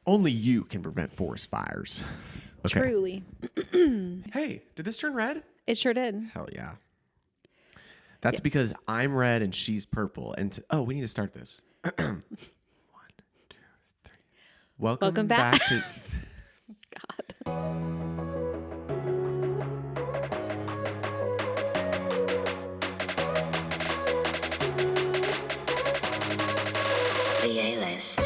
Only you can prevent forest fires. Okay. Truly. Hey, did this turn red? It sure did. Hell yeah. That's because I'm red and she's purple. And we need to start this. 1, 2, 3. Welcome back to... God. The A-List.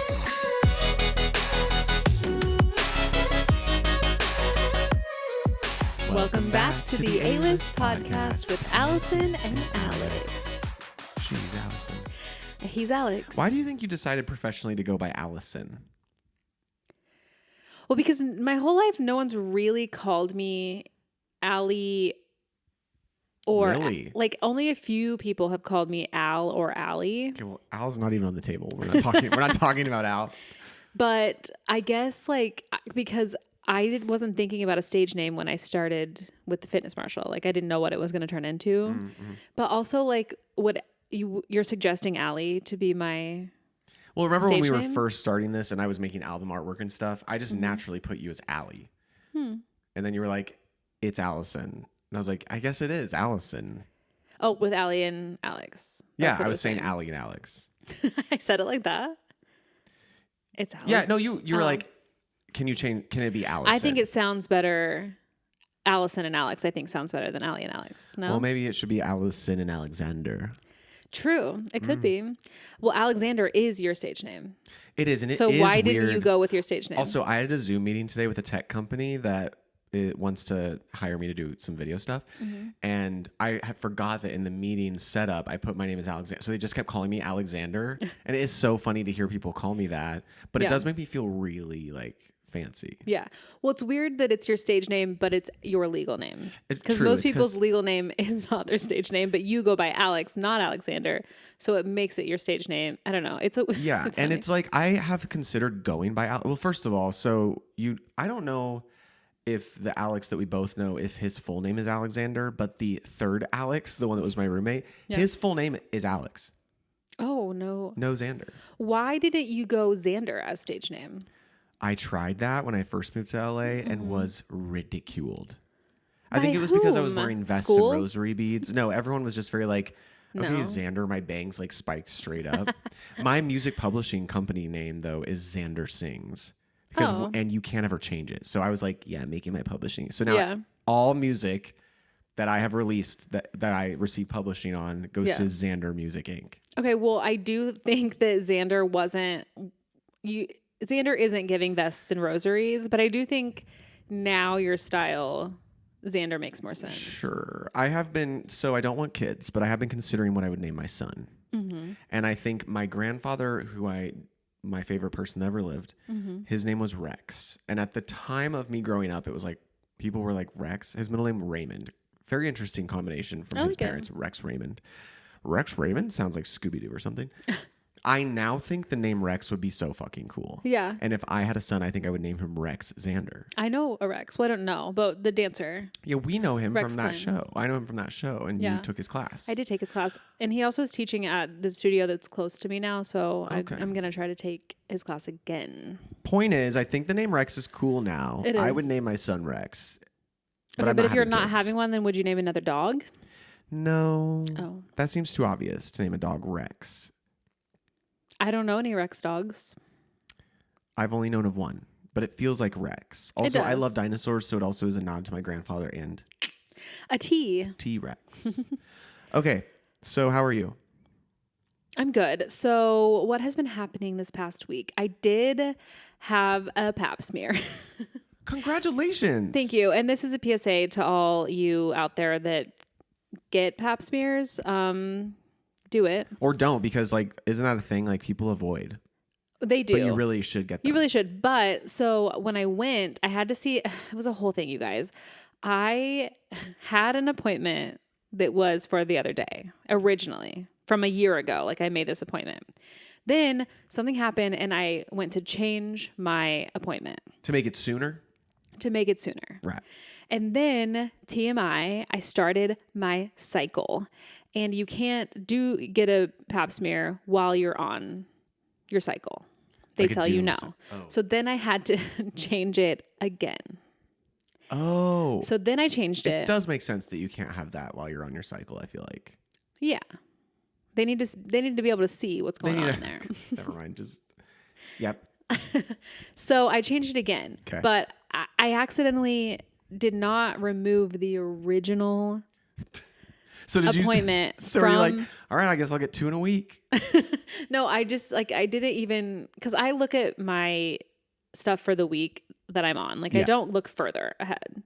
Welcome back to the A-List podcast with Allison and Alex. She's Allison. He's Alex. Why do you think you decided professionally to go by Allison? Well, because my whole life, no one's really called me Allie, or Really? like only a few people have called me Al or Allie. Okay, well, Al's not even on the table. We're not talking. We're not talking about Al. But I guess because wasn't thinking about a stage name when I started with the fitness marshal. Like I didn't know what it was going to turn into. Mm-hmm. But also what you're suggesting Allie to be my... Well, remember when we were name? first starting this and I was making album artwork and stuff, I just naturally put you as Allie. And then you were like, it's Allison. And I was like, I guess it is Allison. Oh, with Allie and Alex. Yeah, I was saying Allie and Alex. I said it like that. It's Allison. Yeah, no, you were like, can it be Allison? I think it sounds better. Allison and Alex, I think sounds better than Allie and Alex. No? Well, maybe it should be Allison and Alexander. True. It could be. Well, Alexander is your stage name. It is, and it so is why weird. didn't you go with your stage name? Also, I had a Zoom meeting today with a tech company that wants to hire me to do some video stuff. And I had forgot that in the meeting setup, I put my name as Alexander. So they just kept calling me Alexander. And it is so funny to hear people call me that. But it does make me feel really fancy. Yeah. Well, it's weird that it's your stage name, but it's your legal name. Because True, most people's legal name is not their stage name, but you go by Alex, not Alexander. So it makes it your stage name. I don't know. Yeah. It's and funny. it's I have considered going by Alex. Well, first of all, I don't know if the Alex that we both know, if his full name is Alexander, but the third Alex, the one that was my roommate, his full name is Alex. Oh, no. No Xander. Why didn't you go Xander as stage name? I tried that when I first moved to LA and was ridiculed. I By think it was because I was whom? wearing vests School? and rosary beads. No, everyone was just very okay, No. Xander, my bangs spiked straight up. My music publishing company name though is Xander Sings. And you can't ever change it. So I was like, yeah, making my publishing. So now all music that I have released that I receive publishing on goes to Xander Music Inc. Okay, well, I do think that Xander Xander isn't giving vests and rosaries, but I do think now your style, Xander makes more sense. Sure. I don't want kids, but I have been considering what I would name my son. And I think my grandfather, my favorite person that ever lived, his name was Rex. And at the time of me growing up, it was people were like, Rex. His middle name, Raymond. Very interesting combination from his parents, Rex Raymond. Rex Raymond sounds like Scooby-Doo or something. I now think the name Rex would be so fucking cool. Yeah. And if I had a son, I think I would name him Rex Xander. I know a Rex. Well, I don't know, but the dancer. Yeah, we know him Rex from that Flynn. show. I know him from that show, and you took his class. I did take his class, and he also is teaching at the studio that's close to me now, so I'm going to try to take his class again. Point is, I think the name Rex is cool now. It is. I would name my son Rex. But if you're not having one, then would you name another dog? No. Oh. That seems too obvious to name a dog Rex. I don't know any Rex dogs. I've only known of one, but it feels like Rex. Also, I love dinosaurs, so it also is a nod to my grandfather and a T-Rex. Okay, so how are you? I'm good. So what has been happening this past week? I did have a pap smear. Congratulations. Thank you. And this is a PSA to all you out there that get pap smears. Do it. Or don't, because isn't that a thing people avoid? They do. But you really should get them. You really should. But so when I went, I had to see, it was a whole thing, you guys. I had an appointment that was for the other day, originally, from a year ago. I made this appointment. Then something happened and I went to change my appointment. To make it sooner? To make it sooner. Right. And then TMI, I started my cycle. And you can't get a pap smear while you're on your cycle. they Like a tell you no. doomsday. Oh. So then I had to change it again. Oh. So then I changed It it. does make sense that you can't have that while you're on your cycle, I feel like. Yeah. They need to be able to see what's going on in there. Never mind. Just, yep. So I changed it again. Okay. But I accidentally did not remove the original So did appointment you? So from, you're like, all right, I guess I'll get 2 in a week. No, I just I didn't even, because I look at my stuff for the week that I'm on. Like I don't look further ahead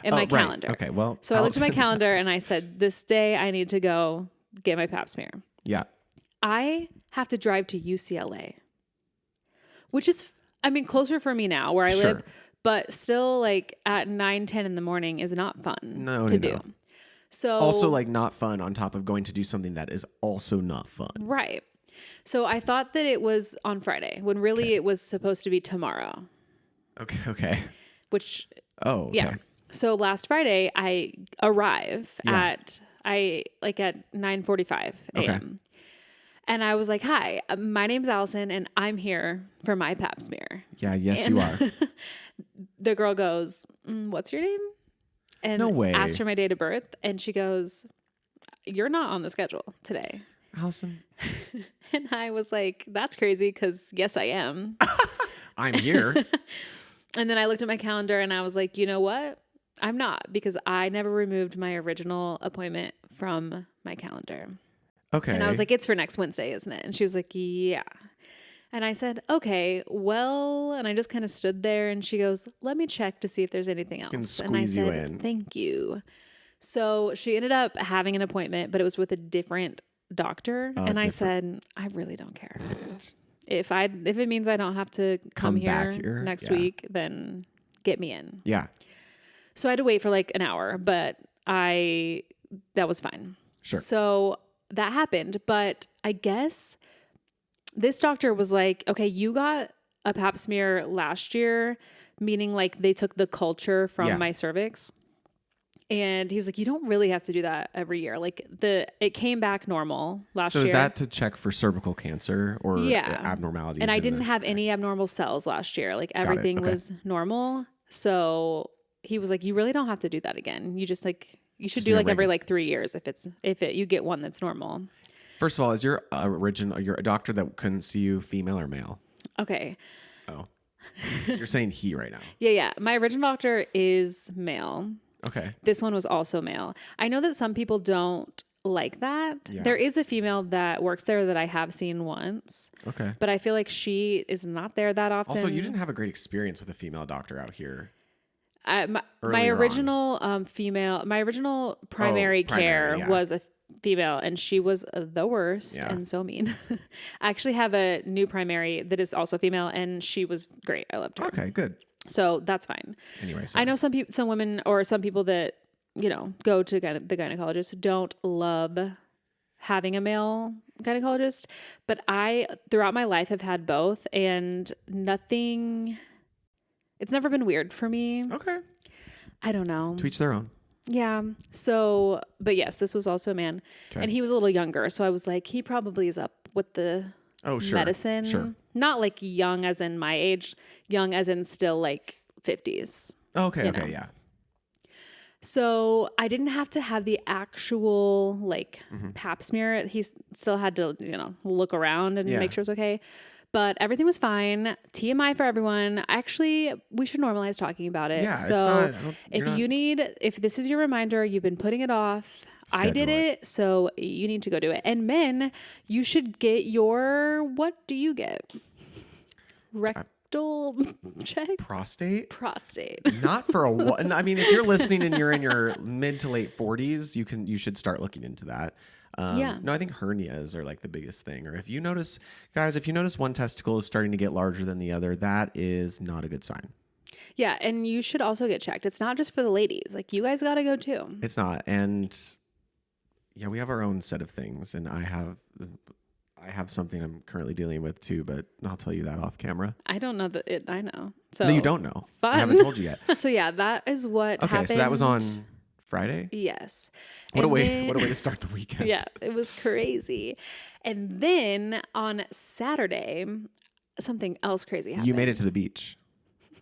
in my calendar. Right. Okay. Well, So I looked at my calendar and I said, this day I need to go get my pap smear. Yeah. I have to drive to UCLA, which is, closer for me now where I live, but still like at 9-10 in the morning is not fun to do. No. So also like not fun on top of going to do something that is also not fun. Right. So I thought that it was on Friday when really it was supposed to be tomorrow. Okay. Which, okay. Yeah. So last Friday I arrive at 9:45 a.m. Okay. And I was like, hi, my name's Allison and I'm here for my pap smear. Yeah. Yes, you are. The girl goes, what's your name? And No way. asked her my date of birth. And she goes, you're not on the schedule today. Allison. And I was like, that's crazy because yes, I am. I'm here. And then I looked at my calendar and I was like, you know what? I'm not, because I never removed my original appointment from my calendar. Okay. And I was like, it's for next Wednesday, isn't it? And she was like, yeah. And I said, okay, well, and I just kind of stood there and she goes, let me check to see if there's anything else. Can And I squeeze you said, in. thank you. So she ended up having an appointment, but it was with a different doctor. And I said, I really don't care. If it means I don't have to come back here here, next week, then get me in. Yeah. So I had to wait for like an hour, but that was fine. Sure. So that happened, but I guess this doctor was like, okay, you got a pap smear last year, meaning like they took the culture from my cervix. And he was like, you don't really have to do that every year. Like it came back normal last year. So is that to check for cervical cancer or abnormalities? And I didn't have any abnormal cells last year. Like everything was normal. So he was like, you really don't have to do that again. You just you should do like every 3 years if you get one that's normal. First of all, is your a doctor that couldn't see you female or male? Okay. Oh, you're saying he right now. Yeah. My original doctor is male. Okay. This one was also male. I know that some people don't like that. Yeah. There is a female that works there that I have seen once. Okay. But I feel like she is not there that often. Also, you didn't have a great experience with a female doctor out here. My original primary care was a female, and she was the worst and so mean. I actually have a new primary that is also female, and she was great. I loved her. Okay, good. So that's fine. Anyway, I know some women or some people that go to the gynecologist don't love having a male gynecologist, but I throughout my life have had both, and it's never been weird for me. Okay. I don't know. To each their own. Yeah. So, but yes, this was also a man. Okay. And he was a little younger. So I was like, he probably is up with the medicine. Sure. Not like young as in my age, young as in still like 50s. Okay. Yeah. So I didn't have to have the actual pap smear. He still had to, look around and make sure it's okay. But everything was fine. TMI for everyone. Actually, we should normalize talking about it. Yeah, so if this is your reminder, you've been putting it off. Schedule I did it, so you need to go do it. And men, you should get what do you get? Rectal check? Prostate? Not for a while. I mean, if you're listening and you're in your mid to late 40s, you should start looking into that. No, I think hernias are like the biggest thing. Or if you notice one testicle is starting to get larger than the other, that is not a good sign. Yeah. And you should also get checked. It's not just for the ladies. Like you guys got to go too. It's not. And yeah, we have our own set of things, and I have something I'm currently dealing with too, but I'll tell you that off camera. I don't know that I know. So no, you don't know. Fun. I haven't told you yet. So yeah, that is what happened. Okay, so that was on Friday? Yes. What a way to start the weekend. Yeah, it was crazy. And then on Saturday, something else crazy happened. You made it to the beach,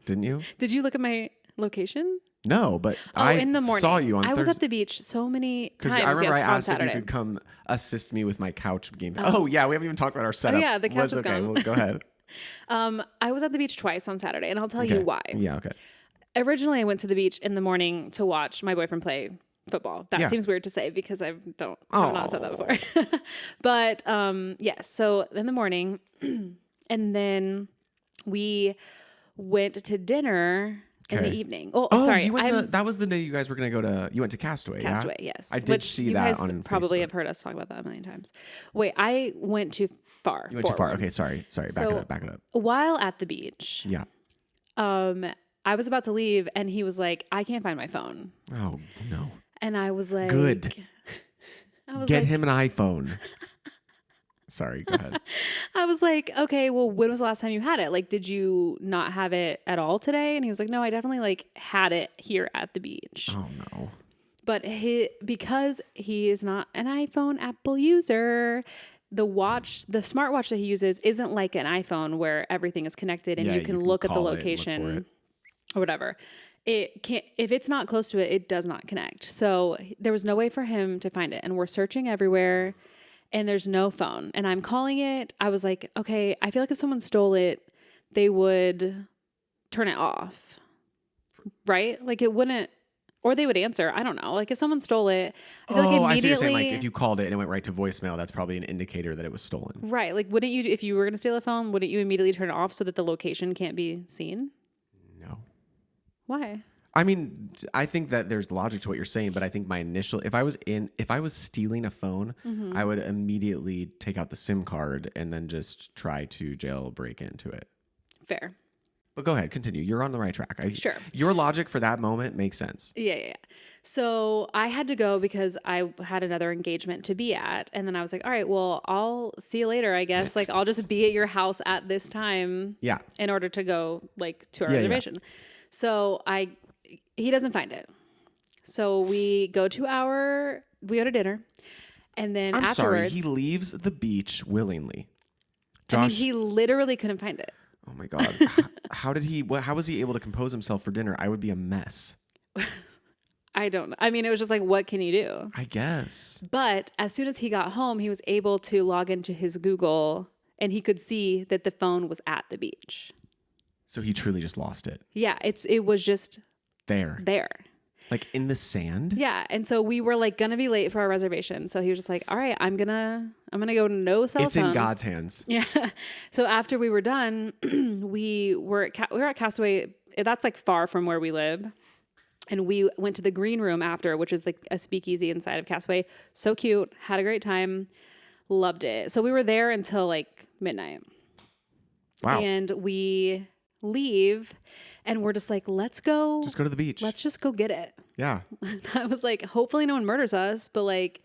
didn't you? Did you look at my location? No, but In the morning. saw you on I was Thursday. at the beach so many times. I remember I on asked Saturday. if you could come assist me with my couch game. Oh yeah, we haven't even talked about our setup. yeah, the couch is okay. gone. Well, go ahead. I was at the beach twice on Saturday, and I'll tell you why. Yeah, okay. Originally, I went to the beach in the morning to watch my boyfriend play football. That seems weird to say because I have not said that before. But yes, so in the morning, and then we went to dinner in the evening. Oh, sorry. You went that was the day you guys were going to go to, you went to Castaway, Castaway, yeah? yes. I did see that guys on probably Facebook. have heard us talk about that a million times. Wait, I went too far. You went too far. forward. Okay, sorry. Back it up. While at the beach, Yeah. I was about to leave and he was like, I can't find my phone. Oh, no. And I was like, Good. I was Get like, him an iPhone. Sorry, go ahead. I was like, okay, well, when was the last time you had it? Like, did you not have it at all today? And he was like, no, I definitely like had it here at the beach. Oh, no. But because he is not an iPhone Apple user, the smartwatch that he uses isn't like an iPhone where everything is connected and you can look at the location or whatever. It can't, if it's not close to it, it does not connect. So there was no way for him to find it. And we're searching everywhere and there's no phone. And I'm calling it. I was like, okay, I feel like if someone stole it, they would turn it off, right? Like it wouldn't, or they would answer. I don't know. Like if someone stole it, I feel like immediately. I see what you're saying. Like if you called it and it went right to voicemail, that's probably an indicator that it was stolen. Right. Like wouldn't you, if you were going to steal a phone, wouldn't you immediately turn it off so that the location can't be seen? No. Why? I mean, I think that there's logic to what you're saying, but I think my initial, if I was stealing a phone, I would immediately take out the SIM card and then just try to jailbreak into it. Fair. But go ahead, continue. You're on the right track. Sure. Your logic for that moment makes sense. Yeah. So I had to go because I had another engagement to be at. And then I was like, all right, well, I'll see you later, I guess. Like, I'll just be at your house at this time. Yeah. In order to go, like, to our reservation. Yeah. So he doesn't find it. So we go to dinner. And then I'm sorry, afterwards. he leaves the beach willingly. Josh. I mean, he literally couldn't find it. Oh my God. How was he able to compose himself for dinner? I would be a mess. I don't know. I mean, it was just like, what can you do? I guess. But as soon as he got home, he was able to log into his Google and he could see that the phone was at the beach. So he truly just lost it. Yeah, it was just there. Like in the sand? Yeah. And so we were like gonna be late for our reservation. So he was just like, all right, I'm gonna go no cell phone. It's in God's hands. Yeah. So after we were done, we were at Castaway. That's like far from where we live. And we went to the green room after, which is like a speakeasy inside of Castaway. So cute. Had a great time. Loved it. So we were there until like midnight. Wow. And we leave and we're just like, let's go. Just go to the beach. Let's just go get it. Yeah. I was like, hopefully no one murders us, but like.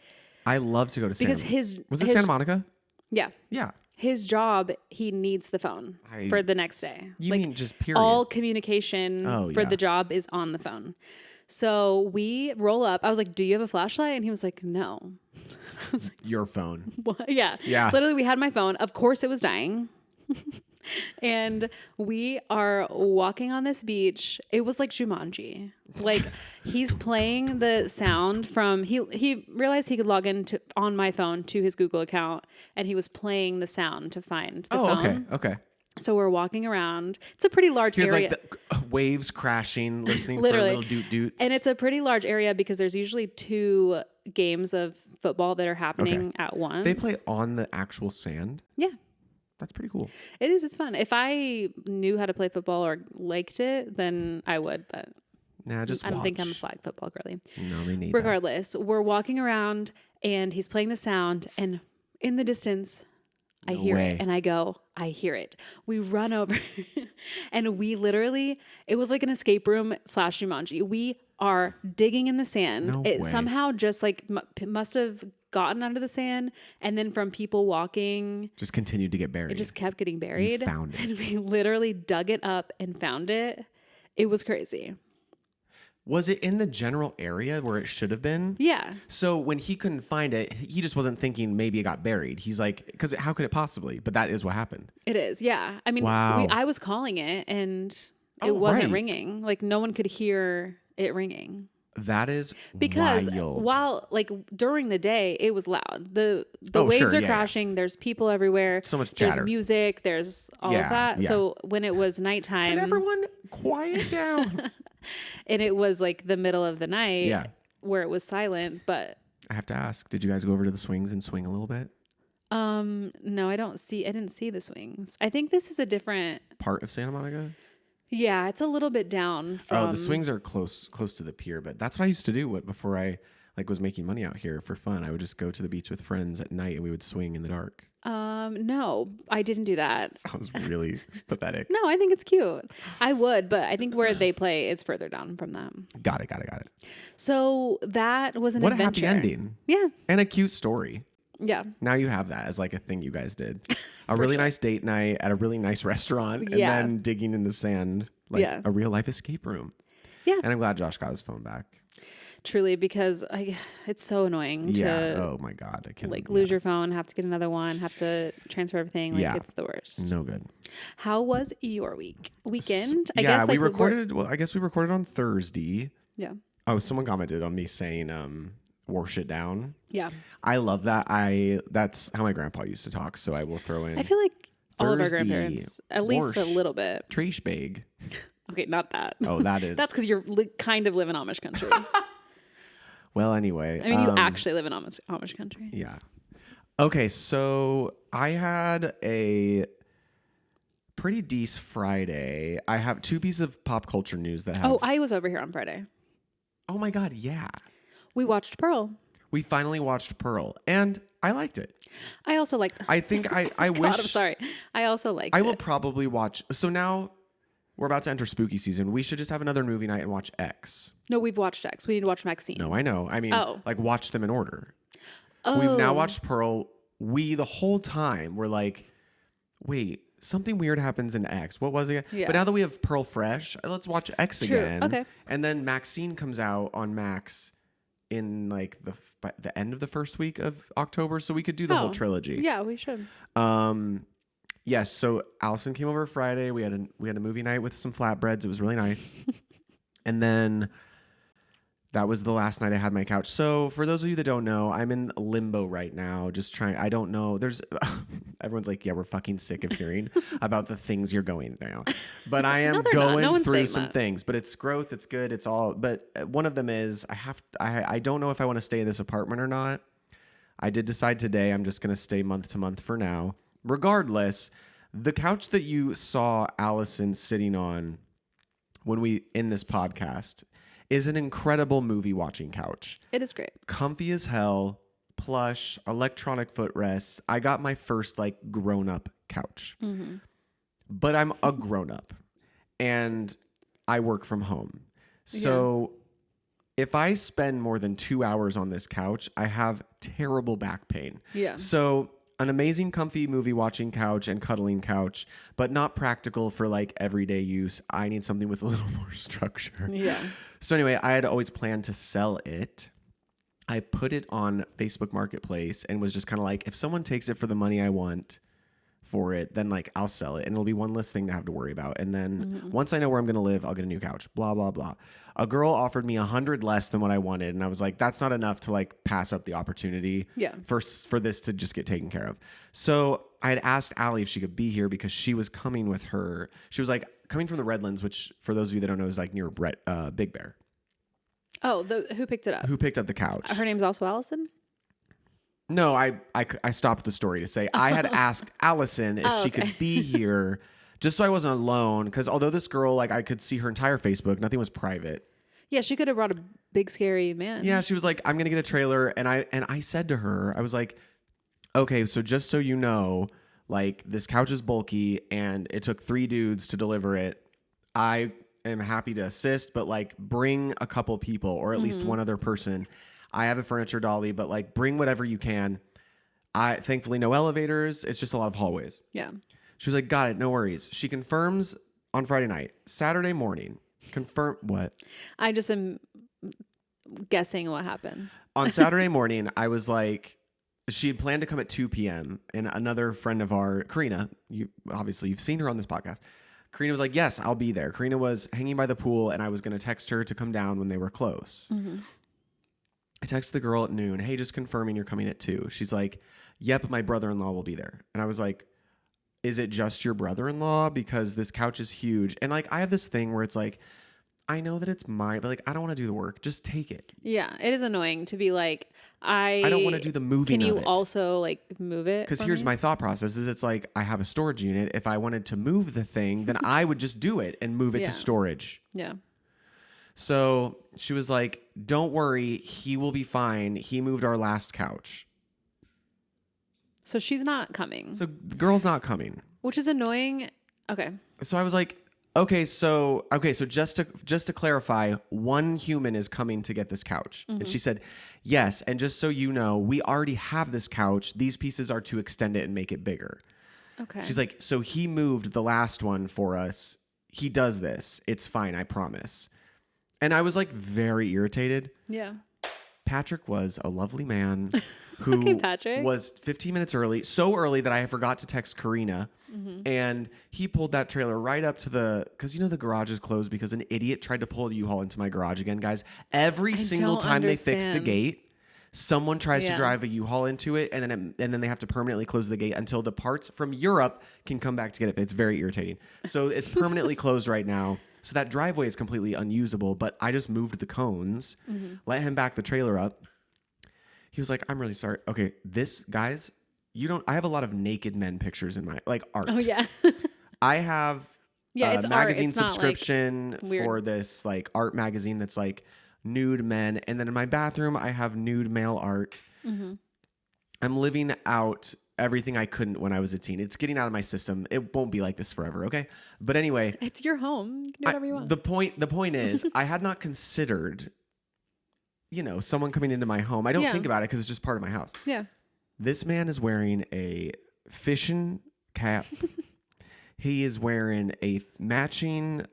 I love to go to because Was it Santa Monica? Yeah. Yeah. His job, he needs the phone for the next day. You mean just period? All communication for the job is on the phone. So we roll up. I was like, do you have a flashlight? And he was like, no. I was like, your phone. What? Yeah. Literally, we had my phone. Of course, it was dying. And we are walking on this beach. It was like Jumanji. Like he's playing the sound from he realized he could log on my phone to his Google account, and he was playing the sound to find the phone. Okay. So we're walking around. It's a pretty large area. Like the waves crashing, listening Literally. for little doot-doots. And it's a pretty large area because there's usually 2 games of football that are happening at once. They play on the actual sand? Yeah. That's pretty cool. It is. It's fun. If I knew how to play football or liked it, then I would. But I don't think I'm a flag football girly. No, me neither. Regardless, we're walking around and he's playing the sound, and in the distance, I hear it, and I go, I hear it. We run over, and we literally, it was like an escape room / Jumanji. We are digging in the sand. It somehow just like must have gotten under the sand, and then from people walking, just continued to get buried. It just kept getting buried. You found it. And we literally dug it up and found it. It was crazy. Was it in the general area where it should have been? Yeah. So when he couldn't find it, he just wasn't thinking maybe it got buried. He's like, because how could it possibly? But that is what happened. It is. Yeah. I mean, Wow. I was calling it and Oh, it wasn't right. ringing. Like no one could hear it ringing. That is Because wild. while like during the day it was loud. The Oh, waves sure, are yeah, crashing. There's people everywhere. So much There's chatter. music. There's all Yeah, of that. yeah. So when it was nighttime, Can everyone quiet down? and it was like the middle of the night, Yeah. where it was silent. But I have to ask, did you guys go over to the swings and swing a little bit? no, I didn't see the swings. I think this is a different. Part of Santa Monica? Yeah, it's a little bit down. Oh, the swings are close to the pier, but that's what I used to do before I was making money out here for fun. I would just go to the beach with friends at night and we would swing in the dark. No, I didn't do that. Sounds really pathetic. No, I think it's cute. I would, but I think where they play is further down from them. Got it. So that was an What adventure. a happy ending. Yeah. And a cute story. Yeah. Now you have that as like a thing you guys did. A really nice date night at a really nice restaurant and Yeah. then digging in the sand like Yeah. a real life escape room. Yeah. And I'm glad Josh got his phone back. Truly, because it's so annoying Yeah. to Oh my God. I can lose your phone, have to get another one, have to transfer everything. Like Yeah. it's the worst. No good. How was your weekend? I yeah, guess we like recorded. Well, I guess we recorded on Thursday. Yeah. Oh, someone commented on me saying, "Wash it down." Yeah. I love that. That's how my grandpa used to talk. So I will throw in. I feel like all of our Thursday, grandparents, at least a Warsh. little bit. Trash bag. Okay, not that. Oh, that is. That's because you're kind of live in Amish country. Well, anyway. I mean, you actually live in Amish country. Yeah. Okay, so I had a pretty decent Friday. I have two pieces of pop culture news that have. Oh, I was over here on Friday. Oh my God, yeah. We watched Pearl. We finally watched Pearl, and I liked it. I also liked. I think I God, wish. I'm sorry. I also liked I it. will probably watch. So now we're about to enter spooky season. We should just have another movie night and watch X. No, we've watched X. We need to watch Maxine. No, I know. I mean, like watch them in order. Oh. We've now watched Pearl. We the whole time were like, wait, something weird happens in X. What was it? Yeah. But now that we have Pearl fresh, let's watch X True. again. Okay. And then Maxine comes out on Max in like the end of the first week of October, so we could do the whole trilogy. Yeah, we should. Yes. So Allison came over Friday. We had a movie night with some flatbreads. It was really nice. And then that was the last night I had my couch. So for those of you that don't know, I'm in limbo right now. Just trying. I don't know. There's everyone's like, yeah, we're fucking sick of hearing about the things you're going through. But I am No, they're not. No going one's through saying some that. things. But it's growth. It's good. It's all. But one of them is I don't know if I want to stay in this apartment or not. I did decide today I'm just going to stay month to month for now. Regardless, the couch that you saw Allison sitting on when we in this podcast is an incredible movie watching couch. It is great. Comfy as hell, plush, electronic footrests. I got my first like grown up couch. Mm-hmm. But I'm a grown up and I work from home. So if I spend more than 2 hours on this couch, I have terrible back pain. Yeah. So an amazing comfy movie watching couch and cuddling couch, but not practical for like everyday use. I need something with a little more structure. Yeah. So anyway, I had always planned to sell it. I put it on Facebook Marketplace and was just kind of like, if someone takes it for the money I want for it, then like I'll sell it and it'll be one less thing to have to worry about. And then once I know where I'm going to live, I'll get a new couch, blah, blah, blah. A girl offered me 100 less than what I wanted. And I was like, that's not enough to like pass up the opportunity for this to just get taken care of. So I had asked Allie if she could be here because she was coming with her. She was like coming from the Redlands, which for those of you that don't know is like near Big Bear. Oh, who picked it up? Who picked up the couch? Her name's also Allison? No, I stopped the story to say I had asked Allison if she could be here just so I wasn't alone. Because although this girl, like I could see her entire Facebook, nothing was private. Yeah, she could have brought a big scary man. Yeah, she was like, I'm gonna get a trailer, and I said to her, I was like, okay, so just so you know, like this couch is bulky, and it took 3 dudes to deliver it. I am happy to assist, but like bring a couple people or at least one other person. I have a furniture dolly, but like bring whatever you can. I thankfully no elevators. It's just a lot of hallways. Yeah. She was like, got it, no worries. She confirms on Friday night. Saturday morning, Confirm what? I just am guessing what happened. On Saturday morning, I was like, she had planned to come at 2 p.m. and another friend of our, Karina, you've seen her on this podcast. Karina was like, yes, I'll be there. Karina was hanging by the pool and I was going to text her to come down when they were close. Mm-hmm. I texted the girl at noon, hey, just confirming you're coming at 2. She's like, yep, my brother-in-law will be there. And I was like, is it just your brother-in-law? Because this couch is huge. And like, I have this thing where it's like, I know that it's mine, but like, I don't want to do the work. Just take it. Yeah. It is annoying to be like, I don't want to do the moving of it. Can you also like move it? Because here's my thought process is it's like, I have a storage unit. If I wanted to move the thing, then I would just do it and move it to storage. Yeah. So she was like, don't worry. He will be fine. He moved our last couch. So she's not coming. So the girl's not coming. Which is annoying. Okay. So I was like, okay, so just to clarify, one human is coming to get this couch. Mm-hmm. And she said, yes, and just so you know, we already have this couch. These pieces are to extend it and make it bigger. Okay. She's like, so he moved the last one for us. He does this. It's fine, I promise. And I was like very irritated. Yeah. Patrick was a lovely man who was 15 minutes early, so early that I forgot to text Karina. Mm-hmm. And he pulled that trailer right up to because the garage is closed because an idiot tried to pull a U-Haul into my garage again, guys. Every single time they fix the gate, someone tries to drive a U-Haul into it, and then they have to permanently close the gate until the parts from Europe can come back to get it. It's very irritating. So it's permanently closed right now. So that driveway is completely unusable, but I just moved the cones, let him back the trailer up. He was like, I'm really sorry. Okay, guys, I have a lot of naked men pictures in my, like, art. Oh, yeah. I have it's magazine art. It's subscription for this, like, art magazine that's, like, nude men. And then in my bathroom, I have nude male art. Mm-hmm. I'm living out everything I couldn't when I was a teen. It's getting out of my system. It won't be like this forever, okay? But anyway. It's your home. You can do whatever you want. The point is, I had not considered, someone coming into my home. I don't think about it because it's just part of my house. Yeah. This man is wearing a fishing cap. He is wearing a matching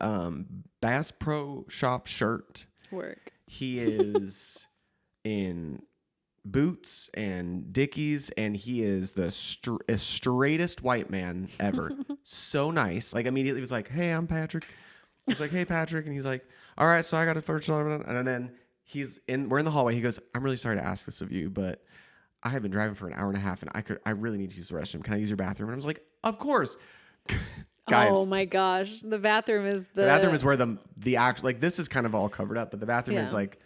Bass Pro Shop shirt. Work. He is in boots and Dickies, and he is the straightest white man ever. So nice. Like, immediately was like, hey, I'm Patrick. I was like, hey, Patrick. And he's like, all right, so I got a first. And then we're in the hallway. He goes, I'm really sorry to ask this of you, but I have been driving for an hour and a half, and I really need to use the restroom. Can I use your bathroom? And I was like, of course. Guys, oh my gosh. The bathroom is the bathroom is where the actual, like, this is kind of all covered up, but the bathroom is like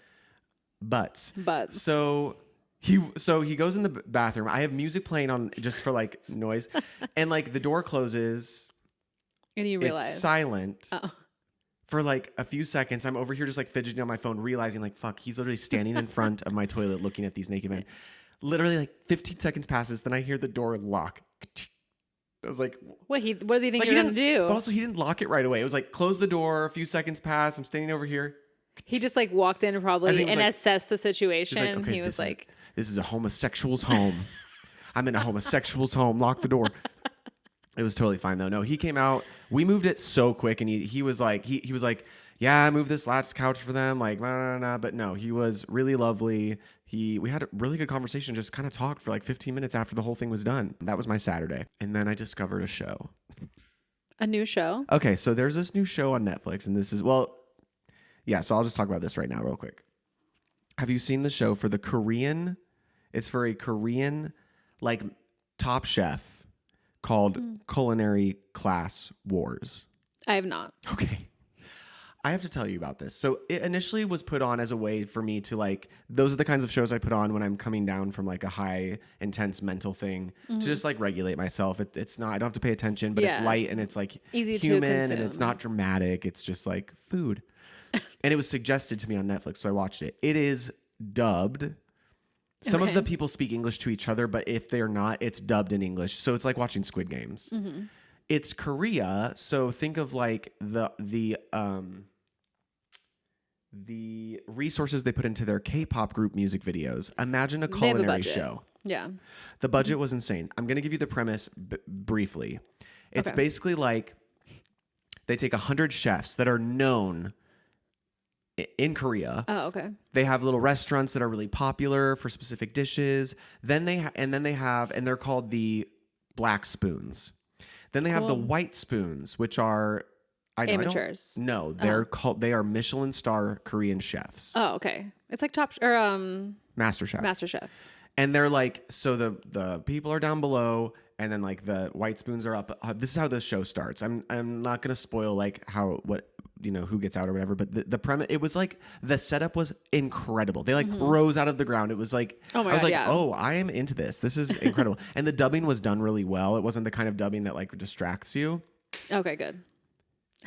butts. So he goes in the bathroom. I have music playing on just for like noise, and like the door closes and you realize it's silent. For like a few seconds. I'm over here just like fidgeting on my phone, realizing like, fuck, he's literally standing in front of my toilet looking at these naked men. Literally like 15 seconds passes, then I hear the door lock. I was like, what does he think you're going to do? But also he didn't lock it right away. It was like, close the door, a few seconds pass, I'm standing over here. He just like walked in probably and assessed the situation. Like, okay, he was like, this is a homosexual's home. I'm in a homosexual's home. Lock the door. It was totally fine though. No, he came out. We moved it so quick, and he was like, he was like, yeah, I moved this last couch for them. Like, nah. But no, he was really lovely. We had a really good conversation. Just kind of talked for like 15 minutes after the whole thing was done. That was my Saturday, and then I discovered a show. A new show? Okay, so there's this new show on Netflix, and this is so I'll just talk about this right now, real quick. Have you seen the show for the Korean? It's for a Korean, like, Top Chef called Culinary Class Wars. I have not. Okay. I have to tell you about this. So it initially was put on as a way for me to like, those are the kinds of shows I put on when I'm coming down from like a high intense mental thing to just like regulate myself. It's not, I don't have to pay attention, but it's light and it's like easy human and it's not dramatic. It's just like food. And it was suggested to me on Netflix. So I watched it. It is dubbed. Some of the people speak English to each other, but if they're not, it's dubbed in English. So it's like watching Squid Games. Mm-hmm. It's Korea. So think of like the resources they put into their K-pop group music videos. Imagine a culinary show. Yeah. The budget was insane. I'm going to give you the premise briefly. It's basically like they take 100 chefs that are known in Korea. Oh, okay. They have little restaurants that are really popular for specific dishes. Then and they're called the black spoons. Then they have the white spoons, which are Amateurs. They are Michelin star Korean chefs. Oh, okay. It's like Master Chef. Master Chef. And they're like, so the people are down below, and then like the white spoons are up. This is how the show starts. I'm not gonna spoil like who gets out or whatever, but the premise, it was like the setup was incredible. They like rose out of the ground. It was like, oh my I was God, like, yeah. oh, I am into this. This is incredible. And the dubbing was done really well. It wasn't the kind of dubbing that like distracts you. Okay, good.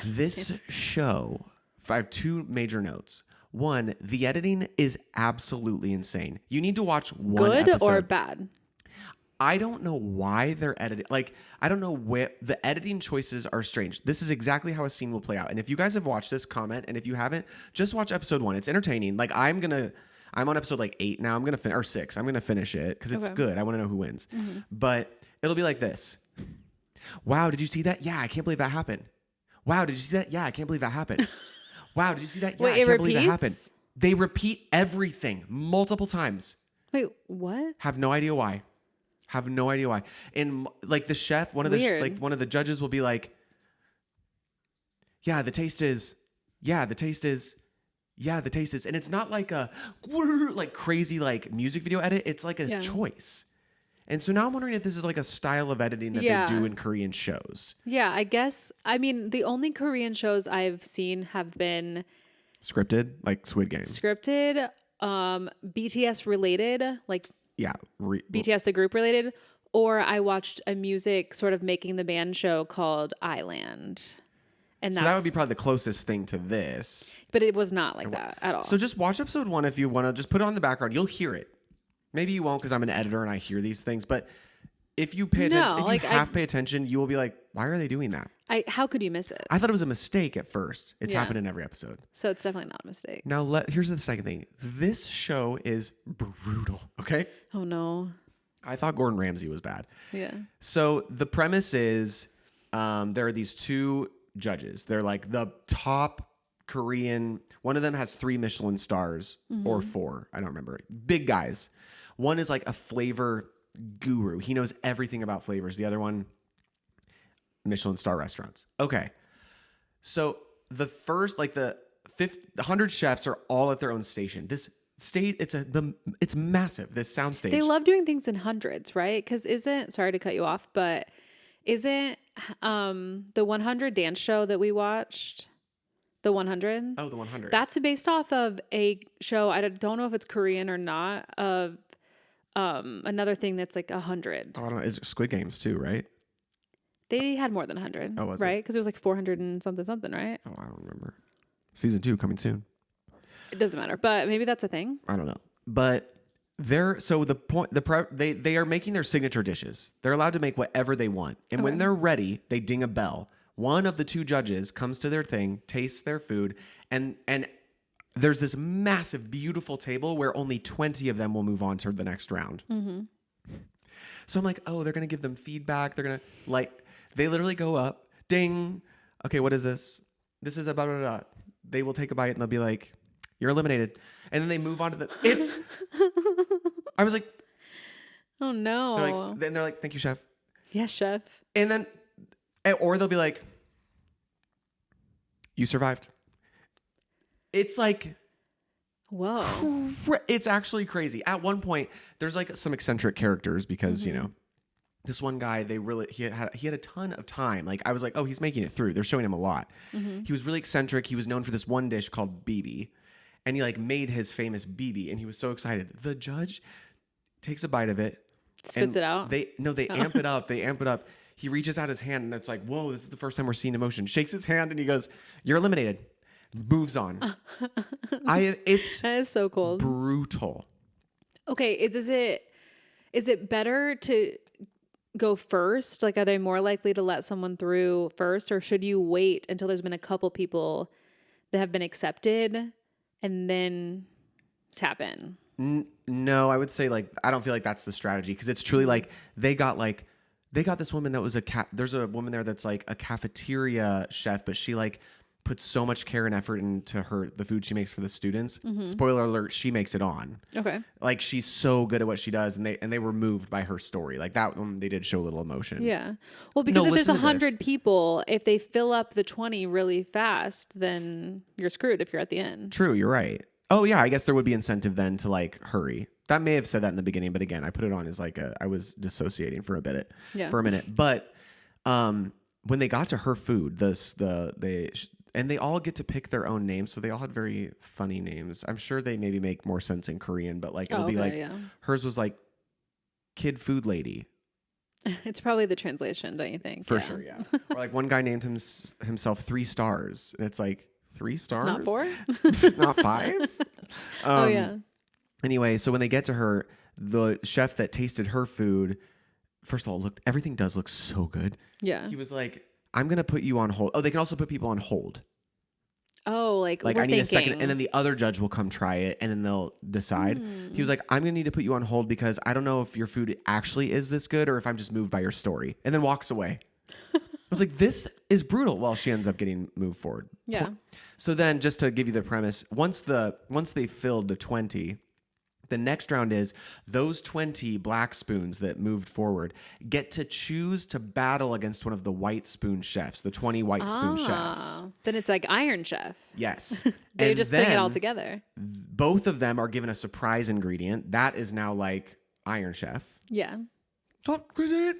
This show, I have two major notes. One, the editing is absolutely insane. You need to watch one Good episode. or bad? I don't know why they're editing. Like, I don't know where the editing choices are strange. This is exactly how a scene will play out. And if you guys have watched this, comment. And if you haven't, just watch episode 1. It's entertaining. Like, I'm on episode like 8 now. I'm going to finish, or 6. I'm going to finish it because it's good. I want to know who wins. But it'll be like this. Wow, did you see that? Yeah, I can't believe that happened. Wow, did you see that? Yeah, I can't believe that happened. Wow, did you see that? Yeah, Wait, I it can't believe that happened. repeats? They repeat everything multiple times. Wait, what? Have no idea why. And like the chef, one of the judges will be like, yeah, the taste is. And it's not like a like crazy like music video edit. It's like a choice. And so now I'm wondering if this is like a style of editing that they do in Korean shows. Yeah, I guess. I mean, the only Korean shows I've seen have been Scripted, like Squid Game. scripted, BTS related, like Yeah. BTS the group related, or I watched a music sort of making the band show called Island. And So that would be probably the closest thing to this. But it was not like that at all. So just watch episode 1 if you want to. Just put it on the background. You'll hear it. Maybe you won't because I'm an editor and I hear these things. But if you pay attention, pay attention, you will be like, why are they doing that? How could you miss it? I thought it was a mistake at first. It's happened in every episode. So it's definitely not a mistake. Now, here's the second thing. This show is brutal, okay? Oh, no. I thought Gordon Ramsay was bad. Yeah. So the premise is there are these two judges. They're like the top Korean. One of them has 3 Michelin stars or 4. I don't remember. Big guys. One is like a flavor guru. He knows everything about flavors. The other one, Michelin star restaurants. Okay. So the first, like the 100 chefs are all at their own station. This state, it's massive. This soundstage. They love doing things in hundreds, right? Because sorry to cut you off, but isn't the 100 dance show that we watched, the 100? Oh, the 100. That's based off of a show. I don't know if it's Korean or not. Of another thing that's like 100. Oh, I don't know. It's Squid Games too, right? They had more than 100. Oh, was right? Because it was like 400 and something, right? Oh, I don't remember. Season 2 coming soon. It doesn't matter, but maybe that's a thing. I don't know. But they are making their signature dishes. They're allowed to make whatever they want. And when they're ready, they ding a bell. One of the 2 judges comes to their thing, tastes their food, and there's this massive, beautiful table where only 20 of them will move on to the next round. Mm-hmm. So I'm like, oh, they're going to give them feedback. They're going to they literally go up, ding. Okay, what is this? This is about, they will take a bite and they'll be like, you're eliminated. And then they move on to I was like, oh no. They're like, thank you, chef. Yes, chef. And then, or they'll be like, you survived. It's like, whoa. It's actually crazy. At one point, there's like some eccentric characters because, this one guy, he had a ton of time. Like I was like, oh, he's making it through. They're showing him a lot. Mm-hmm. He was really eccentric. He was known for this one dish called BB. And he like made his famous BB and he was so excited. The judge takes a bite of it. Spits it out. They amp it up. They amp it up. He reaches out his hand and it's like, whoa, this is the first time we're seeing emotion. Shakes his hand and he goes, you're eliminated. Moves on. That is so cold. Brutal. Okay, is it better to go first? Like, are they more likely to let someone through first, or should you wait until there's been a couple people that have been accepted and then tap in? No, I would say I don't feel like that's the strategy because it's truly like they got this woman that was there's a woman there that's like a cafeteria chef, but she like puts so much care and effort into the food she makes for the students. Spoiler alert, she makes it on. Okay. Like she's so good at what she does, and they were moved by her story. Like that one, they did show a little emotion. Yeah. Well, because if there's listen to 100 people, if they fill up the 20 really fast, then you're screwed if you're at the end. True, you're right. Oh yeah, I guess there would be incentive then to like hurry. That may have said that in the beginning, but again, I put it on as like I was dissociating for a minute. But when they got to her food, and they all get to pick their own names, so they all had very funny names. I'm sure they maybe make more sense in Korean, but like it'll be like hers was like Kid Food Lady. It's probably the translation, don't you think? For sure, yeah. Or like one guy named himself 3 stars, and it's like 3 stars, Not 4, not 5. Oh yeah. Anyway, so when they get to her, the chef that tasted her food, first of all, everything does look so good. Yeah. He was like, I'm going to put you on hold. Oh, they can also put people on hold. Oh, like I need a second. And then the other judge will come try it and then they'll decide. He was like, I'm going to need to put you on hold because I don't know if your food actually is this good or if I'm just moved by your story. And then walks away. I was like, this is brutal. Well, she ends up getting moved forward. Yeah. So then just to give you the premise, once they filled the 20, the next round is those 20 black spoons that moved forward get to choose to battle against one of the white spoon chefs, the 20 white spoon chefs. Then it's like Iron Chef. Yes. They And just bring it all then together. Both of them are given a surprise ingredient. That is now like Iron Chef. Yeah. Top cuisine.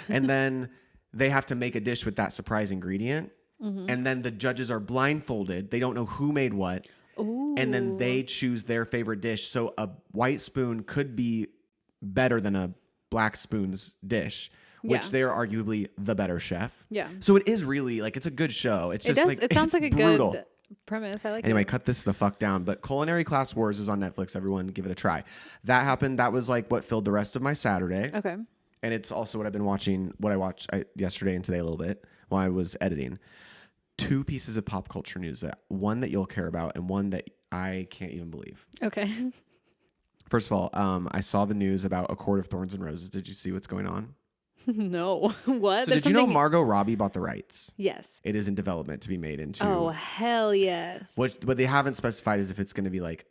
And then they have to make a dish with that surprise ingredient. And then the judges are blindfolded. They don't know who made what. Ooh. And then they choose their favorite dish. So a white spoon could be better than a black spoon's dish, which they're arguably the better chef. Yeah. So it is really like, it's a good show. It's just like, it sounds like a brutal. good premise. I like it. Anyway, cut this the fuck down. But Culinary Class Wars is on Netflix. Everyone give it a try. That happened. That was like what filled the rest of my Saturday. Okay. And it's also what I've been watching, what I watched yesterday and today a little bit while I was editing. 2 pieces of pop culture news, one that you'll care about and one that I can't even believe. Okay. First of all, I saw the news about A Court of Thorns and Roses. Did you see what's going on? No. What? So did you know Margot Robbie bought the rights? Yes. It is in development to be made into. Oh, hell yes. What they haven't specified is if it's going to be like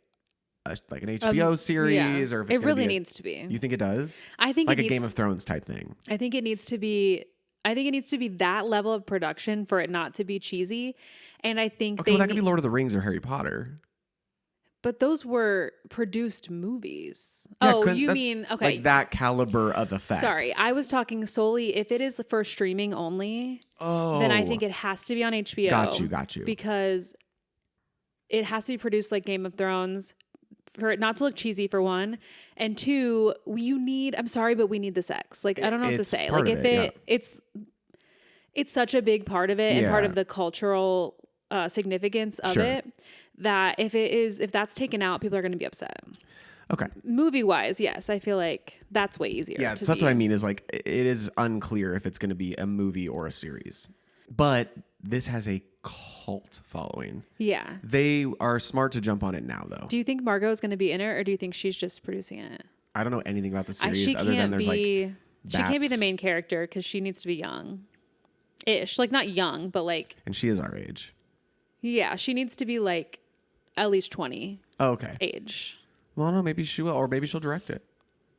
an HBO series or if it's it really needs to be. You think it does? I think like it a Game of Thrones type thing. I think it needs to be. I think it needs to be that level of production for it not to be cheesy. And I think that could be Lord of the Rings or Harry Potter. But those were produced movies. Yeah, you mean okay? Like that caliber of effects. Sorry, I was talking solely if it is for streaming only. Oh, then I think it has to be on HBO. Got you. Because it has to be produced like Game of Thrones for it not to look cheesy, for one, and 2, you need. I'm sorry, but we need the sex. Like I don't know what to say. Like if it's such a big part of it and part of the cultural significance of it. That if that's taken out, people are going to be upset. Okay. Movie wise, yes, I feel like that's way easier. Yeah, so that's what I mean is like it is unclear if it's going to be a movie or a series. But this has a cult following. Yeah. They are smart to jump on it now, though. Do you think Margot is going to be in it, or do you think she's just producing it? I don't know anything about the series other than there's she can't be the main character because she needs to be young-ish, like not young, but like. And she is our age. Yeah, she needs to be like at least 20. Oh, okay. Age. Well, no, maybe she will, or maybe she'll direct it.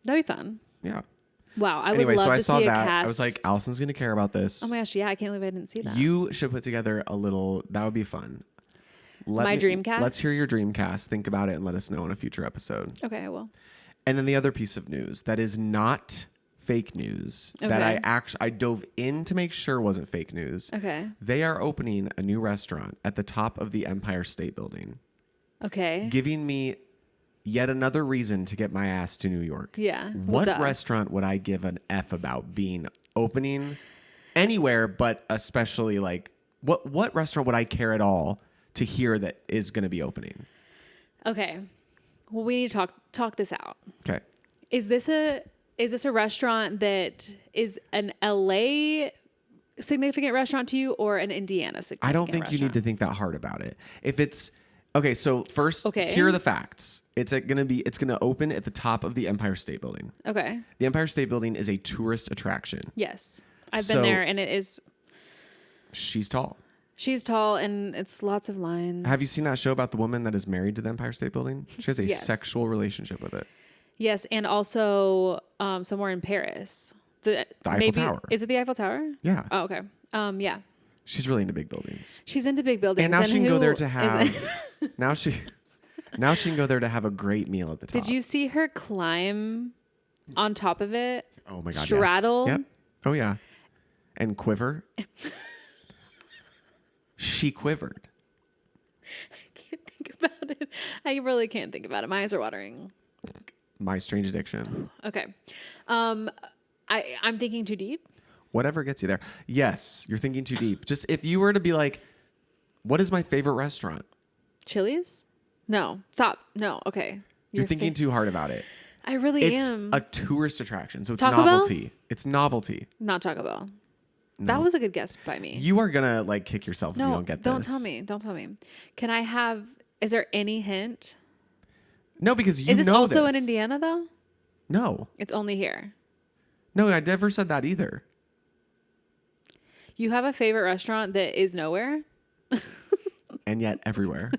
That'd be fun. Yeah. Wow, I would love so I to saw see that. a cast. I was like, Allison's going to care about this. Oh my gosh, yeah, I can't believe I didn't see that. You should put together a little, that would be fun. Dream cast? Let's hear your dream cast. Think about it and let us know in a future episode. Okay, I will. And then the other piece of news that is not fake news that I dove in to make sure wasn't fake news. Okay. They are opening a new restaurant at the top of the Empire State Building. Okay. Giving me yet another reason to get my ass to New York. Yeah. What restaurant would I give an F about being opening anywhere, but especially like what restaurant would I care at all to hear that is going to be opening? Okay. Well, we need to talk this out. Okay. Is this a restaurant that is an LA significant restaurant to you or an Indiana significant I don't think restaurant? you need to think that hard about it. If it's okay, so first, here are the facts. It's going to open at the top of the Empire State Building. Okay. The Empire State Building is a tourist attraction. Yes. I've been there and it is. She's tall. She's tall and it's lots of lines. Have you seen that show about the woman that is married to the Empire State Building? She has a Yes. sexual relationship with it. Yes, and also somewhere in Paris. The Eiffel Tower. Is it the Eiffel Tower? Yeah. Oh, okay. Yeah. She's really into big buildings. She's into big buildings. And now she can go there to is have it- now she can go there to have a great meal at the top. Did you see her climb on top of it? Oh my god. Straddle? Yes. Yep. Oh yeah. And quiver. She quivered. I can't think about it. I really can't think about it. My eyes are watering. My strange addiction. Okay. I'm thinking too deep. Whatever gets you there. Yes, you're thinking too deep. Just if you were to be like, what is my favorite restaurant? Chili's? No. Stop. No. Okay. You're thinking too hard about it. I really It's am. a tourist attraction, so it's Taco Bell? novelty. It's novelty. Not Taco Bell. No. That was a good guess by me. You are gonna like kick yourself if you don't get this. Don't tell me. Don't tell me. Can I have? Is there any hint? No, because you Is this know also this. in Indiana though? No, It's only here. no, I never said that either. You have a favorite restaurant that is nowhere? And yet everywhere.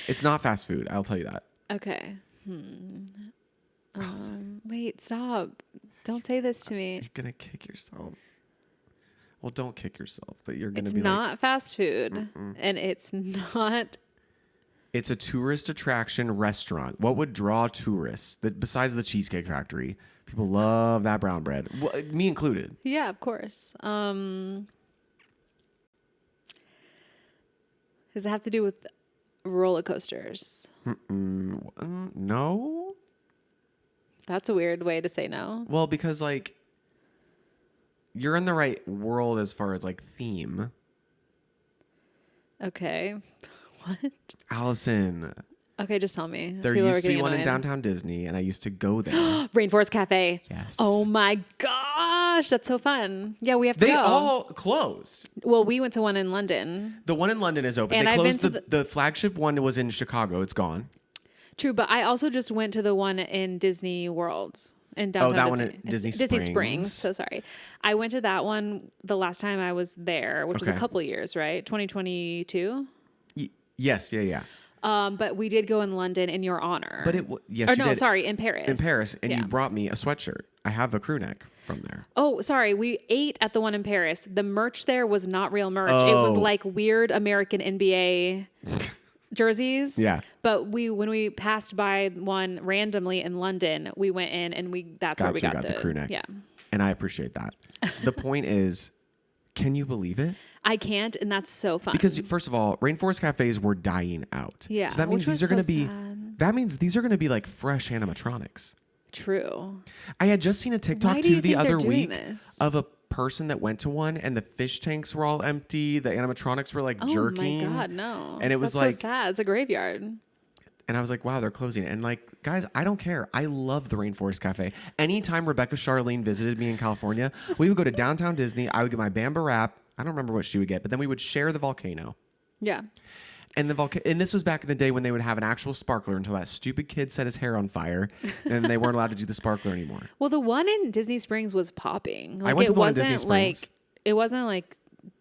It's not fast food. I'll tell you that. Okay. Wait, stop. Don't say this to me. You're gonna kick yourself. Well, don't kick yourself, but you're gonna It's be not like, fast food, and it's not. it's a tourist attraction restaurant. What would draw tourists? That besides the Cheesecake Factory, people love that brown bread. Well, me included. Yeah, of course. Does it have to do with roller coasters? No. That's a weird way to say no. Well, because like you're in the right world as far as like theme. Okay. What? Allison, Okay, just tell me. there People are used to be getting one in annoyed. downtown Disney, and I used to go there. Rainforest Cafe. Yes. Oh my gosh, that's so fun. Yeah, we have to They go. all closed. Well, we went to one in London. The one in London is open. And They I've been closed to the flagship one was in Chicago. It's gone. True, but I also just went to the one in Disney World in downtown. that one Disney. at Disney Disney Springs. Springs. So sorry. I went to that one the last time I was there, which was a Okay. couple of years, right? 2022. Yes, yeah. But we did go in London in your honor. But yes, or you no, did. sorry, in Paris. In Paris, and Yeah. you brought me a sweatshirt. I have a crew neck from there. Oh, sorry. We ate at the one in Paris. The merch there was not real merch. It was Oh. like weird American NBA jerseys. Yeah. But when we passed by one randomly in London, we went in and that's where we got the crew neck. Yeah. And I appreciate that. The point is, can you believe it? I can't, and that's so fun. Because first of all, rainforest cafes were dying out. Yeah, So that means which these are was going to so be. sad. That means these are going to be like fresh animatronics. True. I had just seen a TikTok Why do you too the think they're other doing week this? of a person that went to one, and the fish tanks were all empty. The animatronics were like jerking. Oh my god, no. And it was That's like- so sad. It's a graveyard. And I was like, wow, they're closing. And like, guys, I don't care. I love the Rainforest Cafe. Anytime Rebecca Charlene visited me in California, we would go to downtown Disney. I would get my Bamba wrap. I don't remember what she would get, but then we would share the volcano. Yeah. And and this was back in the day when they would have an actual sparkler until that stupid kid set his hair on fire, and they weren't allowed to do the sparkler anymore. Well, the one in Disney Springs was popping. Like, went to it the one in Disney wasn't like Springs. it wasn't like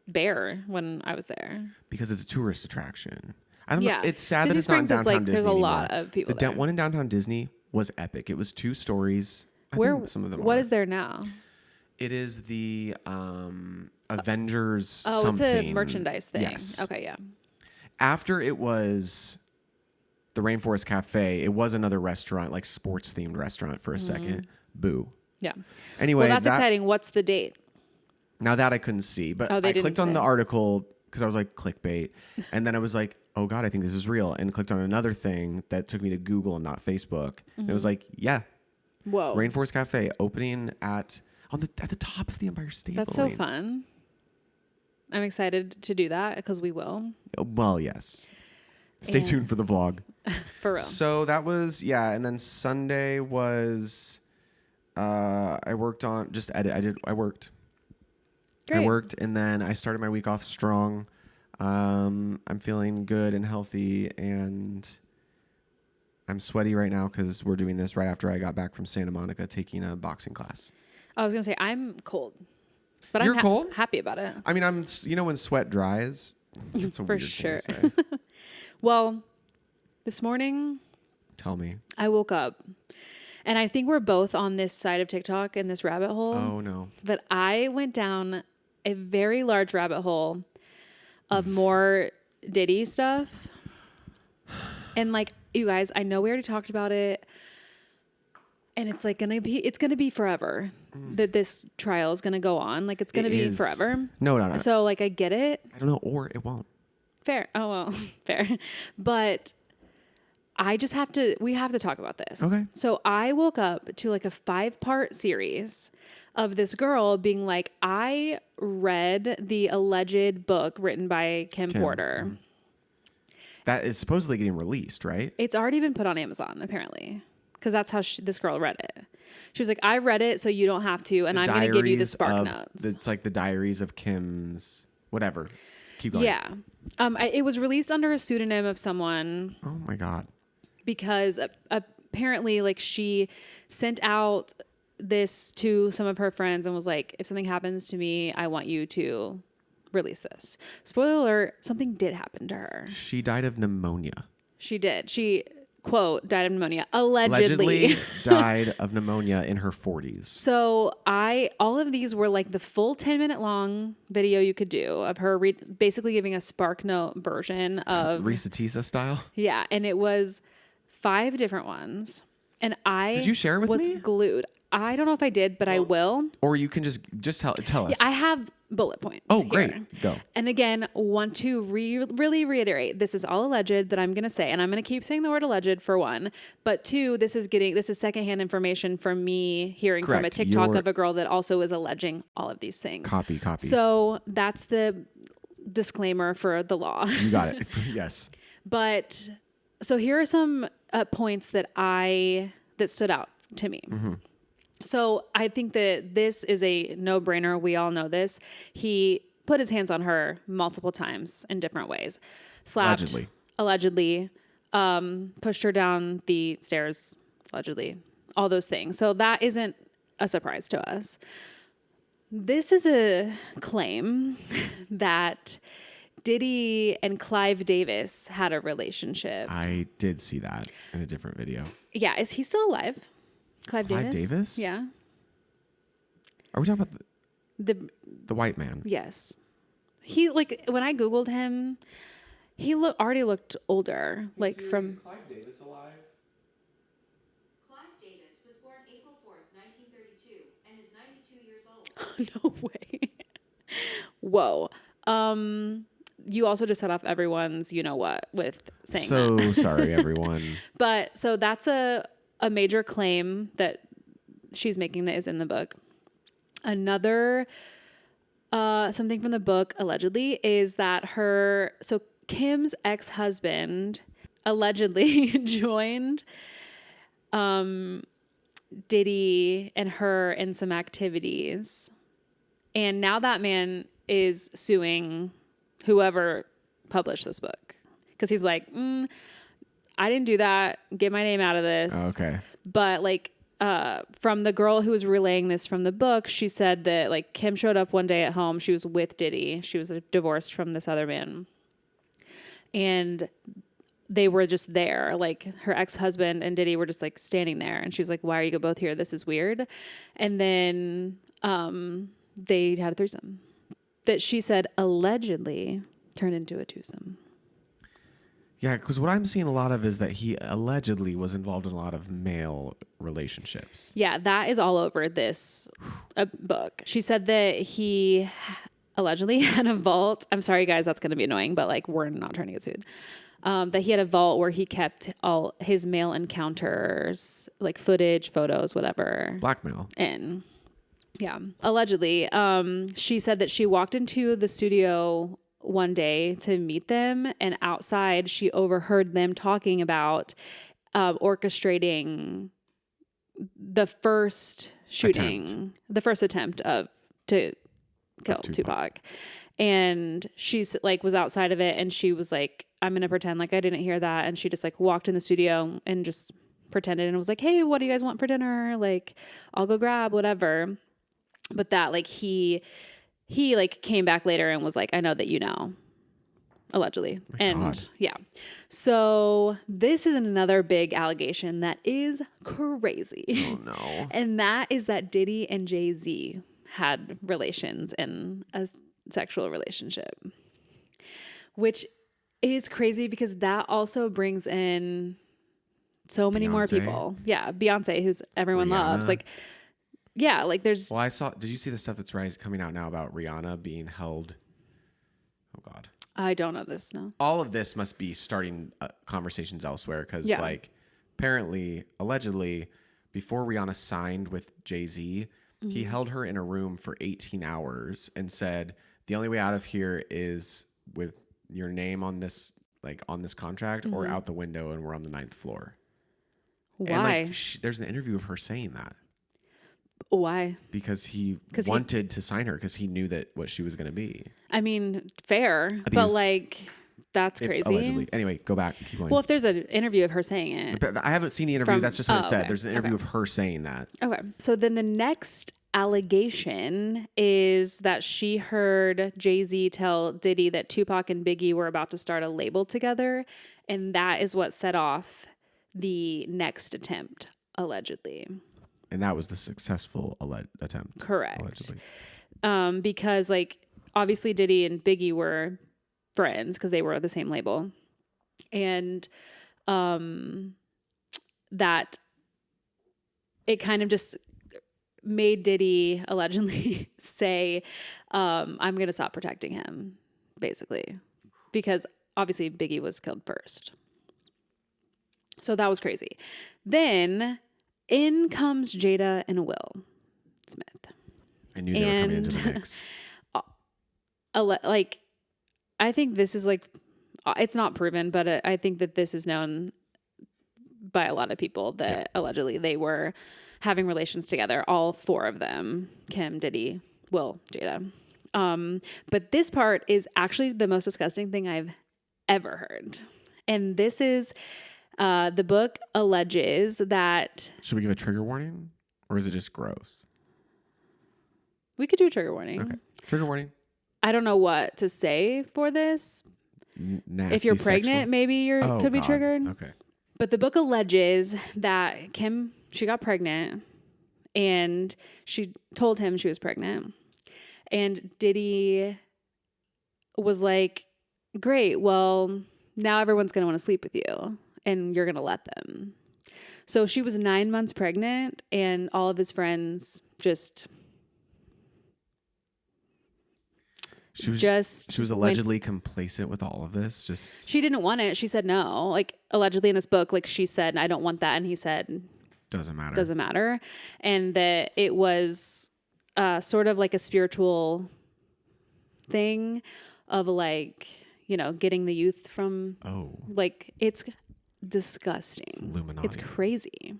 bare when I was there. Because it's a tourist attraction. I don't Yeah. know. It's sad Disney that it's not in Springs is, downtown like, Disney there's a anymore. lot of people The there. one in downtown Disney was epic. It was 2 stories. I Where think some of them what are. is there now? It is the Avengers Oh, something. it's a merchandise thing. Yes. Okay, yeah. After it was the Rainforest Cafe, it was another restaurant, like sports themed restaurant for a second. Boo. Yeah. Anyway, Well, that's exciting. What's the date? Now that I couldn't see, but Oh, they I didn't clicked on say. the article because I was like clickbait, and then I was like, oh god, I think this is real, and clicked on another thing that took me to Google and not Facebook. And it was like, yeah, Whoa. Rainforest Cafe opening at the top of the Empire State That's Building. so fun. I'm excited to do that because we will. Well, yes. Stay And- tuned for the vlog. For real. So that was and then Sunday was I worked on just edit. I worked. Great. I worked, and then I started my week off strong. I'm feeling good and healthy, and I'm sweaty right now because we're doing this right after I got back from Santa Monica taking a boxing class. I was going to say, I'm cold. but You're I'm cold? happy about it. I mean, when sweat dries, it's a For weird sure. thing to say. Well, this morning Tell me. I woke up and I think we're both on this side of TikTok in this rabbit hole. Oh no. But I went down a very large rabbit hole of more Diddy stuff. And like, you guys, I know we already talked about it. And it's like it's gonna be forever that this trial is gonna go on. Like it's gonna be forever. No. So like I get it. I don't know, or it won't. Fair. Oh well, fair. But we have to talk about this. Okay. So I woke up to like a 5-part series of this girl being like, I read the alleged book written by Kim Porter. Mm-hmm. That is supposedly getting released, right? It's already been put on Amazon, apparently. Because that's how this girl read it. She was like, I read it so you don't have to, and I'm going to give you the spark notes. It's like the diaries of Kim's whatever. Keep going. Yeah. It was released under a pseudonym of someone. Oh my God. Because apparently, like, she sent out this to some of her friends and was like, if something happens to me, I want you to release this. Spoiler alert, something did happen to her. She died of pneumonia. She did. She, quote, died of pneumonia. Allegedly died of pneumonia in her 40s. So all of these were like the full 10-minute long video you could do of her basically giving a Spark Note version of Risa Tisa style. Yeah. And it was 5 different ones. And Did you share with was me? Glued. I don't know if I did, but I will. Or you can just tell us. Yeah, I have bullet points. Oh, here. great. Go. And again, want to really reiterate, this is all alleged that I'm going to say, and I'm going to keep saying the word alleged for one, but 2, this is secondhand information from me hearing from a Correct. TikTok of a girl that also is alleging all of these things. Copy. So that's the disclaimer for the law. You got it. Yes. But so here are some points that stood out to me. Mm-hmm. So I think that this is a no-brainer. We all know this. He put his hands on her multiple times in different ways. Slapped. Allegedly. Pushed her down the stairs. Allegedly. All those things. So that isn't a surprise to us. This is a claim that Diddy and Clive Davis had a relationship. I did see that in a different video. Yeah. Is he still alive? Clive Davis? Yeah. Are we talking about the white man? Yes. He, like, when I Googled him, he already looked older. Like from... Is Clive Davis alive? Clive Davis was born April 4th, 1932, and is 92 years old. No way. Whoa. You also just set off everyone's you-know-what with saying that. So sorry, everyone. But, so that's a major claim that she's making that is in the book. Another something from the book allegedly is that Kim's ex-husband allegedly joined Diddy and her in some activities, and now that man is suing whoever published this book because he's like, I didn't do that. Get my name out of this. Oh, okay. But like, from the girl who was relaying this from the book, she said that like Kim showed up one day at home. She was with Diddy. She was divorced from this other man. And they were just there. Like her ex-husband and Diddy were just like standing there. And she was like, why are you both here? This is weird. And then, they had a threesome that she said allegedly turned into a twosome. Yeah, because what I'm seeing a lot of is that he allegedly was involved in a lot of male relationships. Yeah, that is all over this book. She said that he allegedly had a vault. I'm sorry, guys, that's going to be annoying, but like we're not trying to get sued. That he had a vault where he kept all his male encounters, like footage, photos, whatever. Blackmail. Yeah, allegedly. She said that she walked into the studio one day to meet them, and outside she overheard them talking about orchestrating the first attempt to kill Tupac. And she's like was outside of it, and she was like, I'm gonna pretend like I didn't hear that. And she just like walked in the studio and just pretended and was like, hey, what do you guys want for dinner? Like, I'll go grab whatever. But that like he he like came back later and was like, I know that you know, allegedly. And God. yeah. So this is another big allegation that is crazy. Oh no. And that is that Diddy and Jay-Z had relations in a sexual relationship, which is crazy because that also brings in so many more Beyonce? people. Yeah. Beyonce, who's everyone loves. Rihanna? Like, yeah, like there's, Well, did you see the stuff that's coming out now about Rihanna being held? Oh God. I don't know this, no. All of this must be starting conversations elsewhere because, Yeah. like, apparently, allegedly, before Rihanna signed with Jay-Z, he held her in a room for 18 hours and said, the only way out of here is with your name on this, like, on this contract or out the window, and we're on the 9th floor. Why? And, like, there's an interview of her saying that. Why? Because he wanted to sign her because he knew that what she was going to be. I mean, fair, Abuse. but like, that's crazy. Allegedly. Anyway, go back. Keep going. Well, if there's an interview of her saying it. But I haven't seen the interview. That's just what it said. okay. There's an interview of her saying that. Okay. So then the next allegation is that she heard Jay-Z tell Diddy that Tupac and Biggie were about to start a label together. And that is what set off the next attempt, allegedly. And that was the successful attempt. Correct. Allegedly. Because like obviously Diddy and Biggie were friends because they were the same label. And that it kind of just made Diddy allegedly say, I'm going to stop protecting him, basically. Because obviously Biggie was killed first. So that was crazy. Then in comes Jada and Will Smith. I knew they were coming into the mix. Like, I think this is like, it's not proven, but I think that this is known by a lot of people that allegedly they were having relations together. All four of them, Kim, Diddy, Will, Jada. But this part is actually the most disgusting thing I've ever heard. And this is, the book alleges that. Should we give a trigger warning? Or is it just gross? We could do a trigger warning. Okay. Trigger warning. I don't know what to say for this. Nasty If you're pregnant, sexual. maybe you could be God. triggered. Okay. But the book alleges that Kim, she got pregnant and she told him she was pregnant. And Diddy was like, great, well, now everyone's going to want to sleep with you and you're going to let them. So she was 9 months pregnant and all of his friends just... She was allegedly complacent with all of this. She didn't want it. She said no. Like allegedly in this book, like she said, I don't want that. And he said, doesn't matter. Doesn't matter. And that it was sort of like a spiritual thing of like, you know, getting the youth from, like, it's disgusting. It's Illuminati. It's crazy.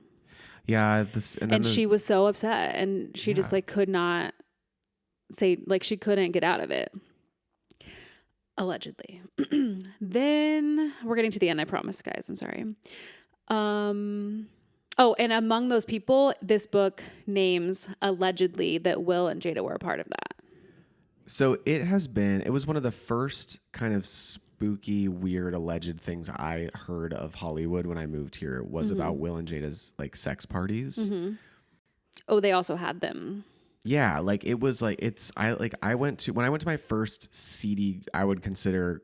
Yeah. And she was so upset and she just like could not say, like she couldn't get out of it. Allegedly. Then we're getting to the end, I promise, guys. I'm sorry. Oh, and among those people, this book names allegedly that Will and Jada were a part of that. So it was one of the first kind of spooky, weird, alleged things I heard of Hollywood when I moved here was about Will and Jada's like sex parties. Mm-hmm. Oh, they also had them. Yeah, like it was like when I went to my first seedy, I would consider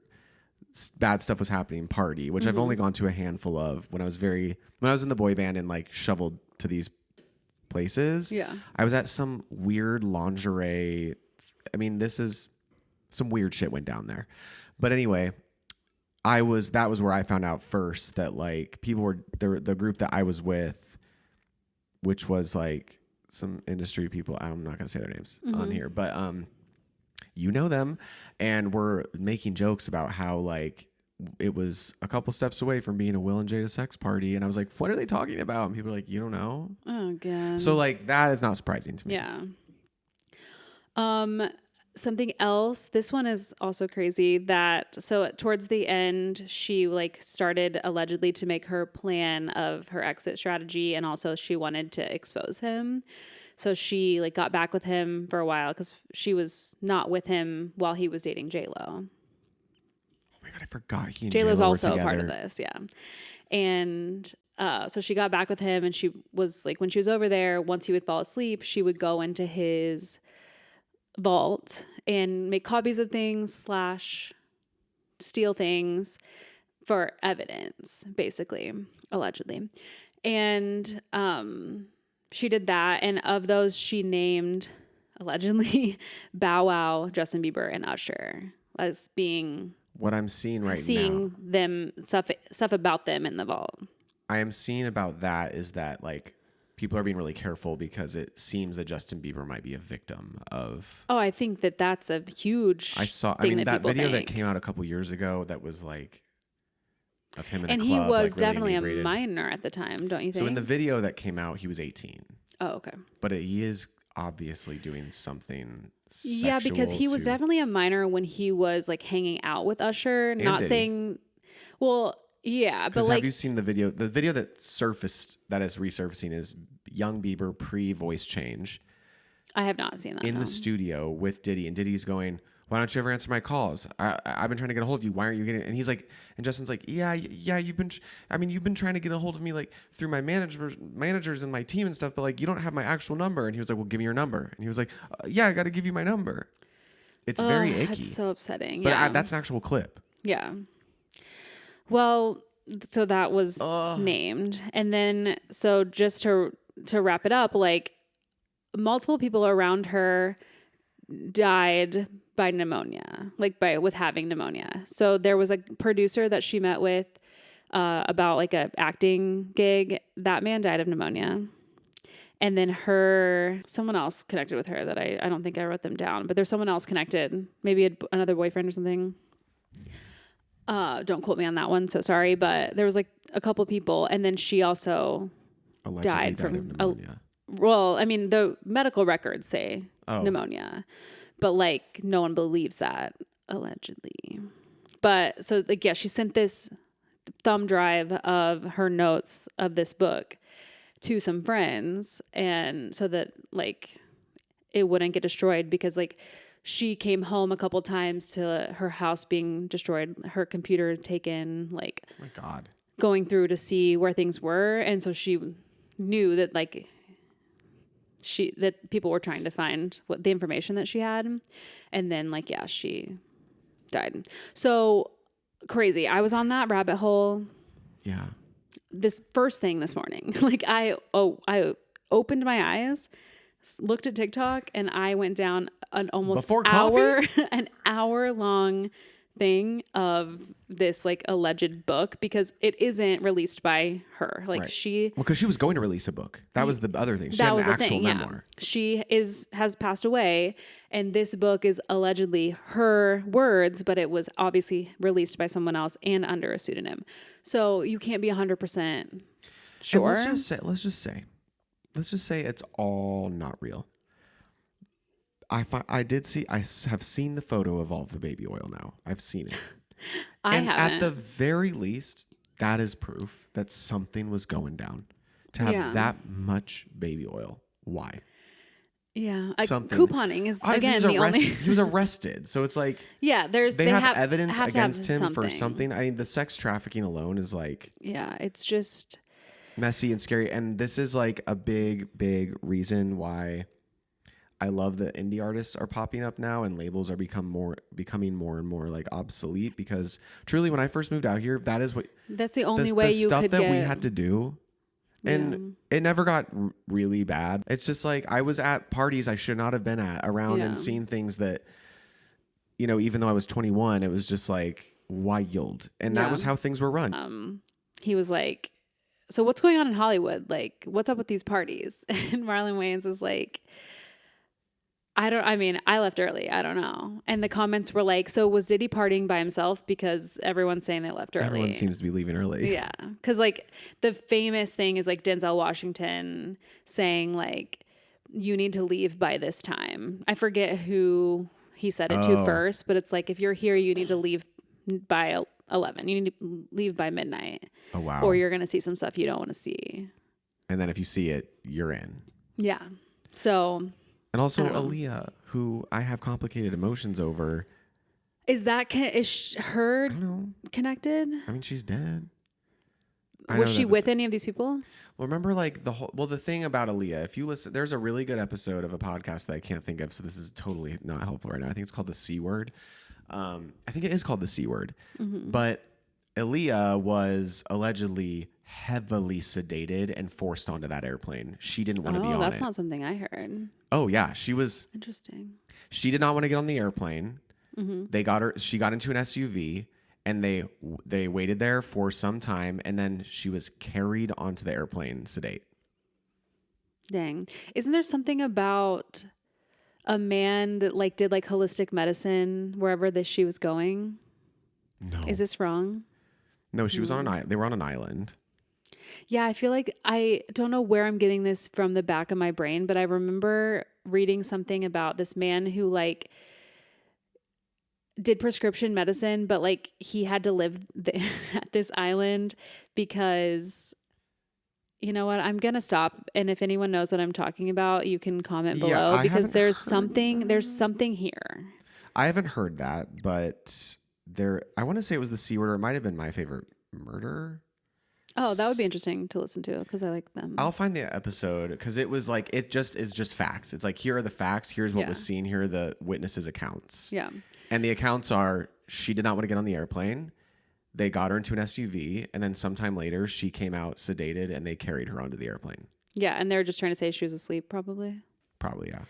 bad stuff was happening party, which I've only gone to a handful of when I was in the boy band and like shoveled to these places. Yeah. I was at some weird lingerie. I mean, this is some weird shit went down there. But anyway, that was where I found out first that like people were the group that I was with, which was like some industry people. I'm not gonna say their names on here, but you know them, and we're making jokes about how like it was a couple steps away from being a Will and Jada sex party, and I was like, what are they talking about? And people are like, you don't know? Oh god. So like that is not surprising to me. Yeah. Something else, this one is also crazy so towards the end, she like started allegedly to make her plan of her exit strategy. And also she wanted to expose him. So she like got back with him for a while because she was not with him while he was dating J-Lo. Oh my God, I forgot he and J-Lo's J-Lo were also a part of together. this, yeah. And so she got back with him, and she was like, when she was over there, once he would fall asleep, she would go into his vault and make copies of things / steal things for evidence, basically, allegedly. And she did that. And of those, she named, allegedly, Bow Wow, Justin Bieber, and Usher as being What I'm seeing now, them stuff about them in the vault. I am seeing about that is that like people are being really careful because it seems that Justin Bieber might be a victim of. Oh, I think that that's a huge. I mean, that video that came out a couple years ago that was like of him in a club. And he was like, definitely really a minor at the time, don't you think? So in the video that came out, he was 18. Oh, okay. But he is obviously doing something. Yeah, because he was definitely a minor when he was like hanging out with Usher. Not Diddy. saying, well, yeah, but like, have you seen the video? The video that surfaced, that is resurfacing, is young Bieber pre-voice change I have not seen that. in the studio with Diddy, and Diddy's going, "Why don't you ever answer my calls? I've been trying to get a hold of you. Why aren't you getting?" And he's like, and Justin's like, "Yeah, you've been. You've been trying to get a hold of me like through my managers and my team and stuff, but like you don't have my actual number." And he was like, "Well, give me your number." And he was like, "Yeah, I got to give you my number." It's very icky. That's so upsetting. But Yeah. that's an actual clip. Yeah. Well, so that was named. And then, so just to wrap it up, like multiple people around her died by pneumonia, with having pneumonia. So there was a producer that she met with about like a acting gig. That man died of pneumonia. And then someone else connected with her that I don't think I wrote them down, but there's someone else connected, maybe another boyfriend or something. Don't quote me on that one. So sorry. But there was like a couple people. And then she also Allegedly died from pneumonia. Well, I mean, the medical records say pneumonia, but like no one believes that, allegedly. But so like, yeah, she sent this thumb drive of her notes of this book to some friends, and so that like it wouldn't get destroyed, because like she came home a couple times to her house being destroyed, her computer taken, like Oh my God. going through to see where things were. And so she knew that like that people were trying to find what the information that she had. And then like, yeah, she died. So crazy. I was on that rabbit hole. Yeah. This first thing this morning, like I opened my eyes, looked at TikTok, and I went down an almost Before hour, coffee? an hour long thing of this like alleged book, because it isn't released by her. Like Right. she, Well, because she was going to release a book. That was the other thing. She that had was an the actual thing. Yeah. memoir. She has passed away, and this book is allegedly her words, but it was obviously released by someone else and under a pseudonym. So you can't be 100% sure. And let's just say it's all not real. I have seen the photo of all of the baby oil now. I've seen it. I and haven't. at the very least, that is proof that something was going down. To have that much baby oil. Why? Yeah. Something. Couponing is, again, the only... He was arrested. So it's like... Yeah, they have evidence have against him something. for something. I mean, the sex trafficking alone is like... Yeah, it's just... messy and scary. And this is like a big, big reason why I love that indie artists are popping up now and labels are becoming more and more like obsolete, because truly when I first moved out here, that's the only way you stuff could that get... we had to do. And it never got really bad. It's just like I was at parties I should not have been at around and seeing things that, you know, even though I was 21, it was just like wild. And that was how things were run. He was like, so what's going on in Hollywood? Like, what's up with these parties? And Marlon Wayans was like, I left early. I don't know. And the comments were like, so was Diddy partying by himself? Because everyone's saying they left early. Everyone seems to be leaving early. Yeah. Because like the famous thing is like Denzel Washington saying like, you need to leave by this time. I forget who he said it to first, but it's like, if you're here, you need to leave by 11. You need to leave by midnight. Oh, wow. Or you're going to see some stuff you don't want to see. And then if you see it, you're in. Yeah. So. And also Aaliyah, who I have complicated emotions over. Is that her connected? I mean, she's dead. Was she with any of these people? Well, remember like the thing about Aaliyah, if you listen, there's a really good episode of a podcast that I can't think of. So this is totally not helpful right now. I think it's called The C Word. I think it is called The C Word, but Aaliyah was allegedly heavily sedated and forced onto that airplane. She didn't want to be on it. Oh, that's not something I heard. Oh yeah. She was interesting. She did not want to get on the airplane. She got into an SUV. And they waited there for some time, and then she was carried onto the airplane sedate. Dang. Isn't there something about a man that like did like holistic medicine wherever she was going? No. Is this wrong? No, she was on an island. They were on an island. Yeah, I feel like I don't know where I'm getting this from the back of my brain, but I remember reading something about this man who like did prescription medicine, but like he had to live at this island because, you know what, I'm going to stop. And if anyone knows what I'm talking about, you can comment below because there's something here. I haven't heard that, but I want to say it was the C Word, or it might've been My Favorite Murder. Oh, that would be interesting to listen to because I like them. I'll find the episode because it was like, it just is just facts. It's like, here are the facts. Here's what was seen. Here are the witnesses' accounts. Yeah. And the accounts are, she did not want to get on the airplane. They got her into an SUV. And then sometime later, she came out sedated and they carried her onto the airplane. Yeah. And they're just trying to say she was asleep, probably. Probably, yeah.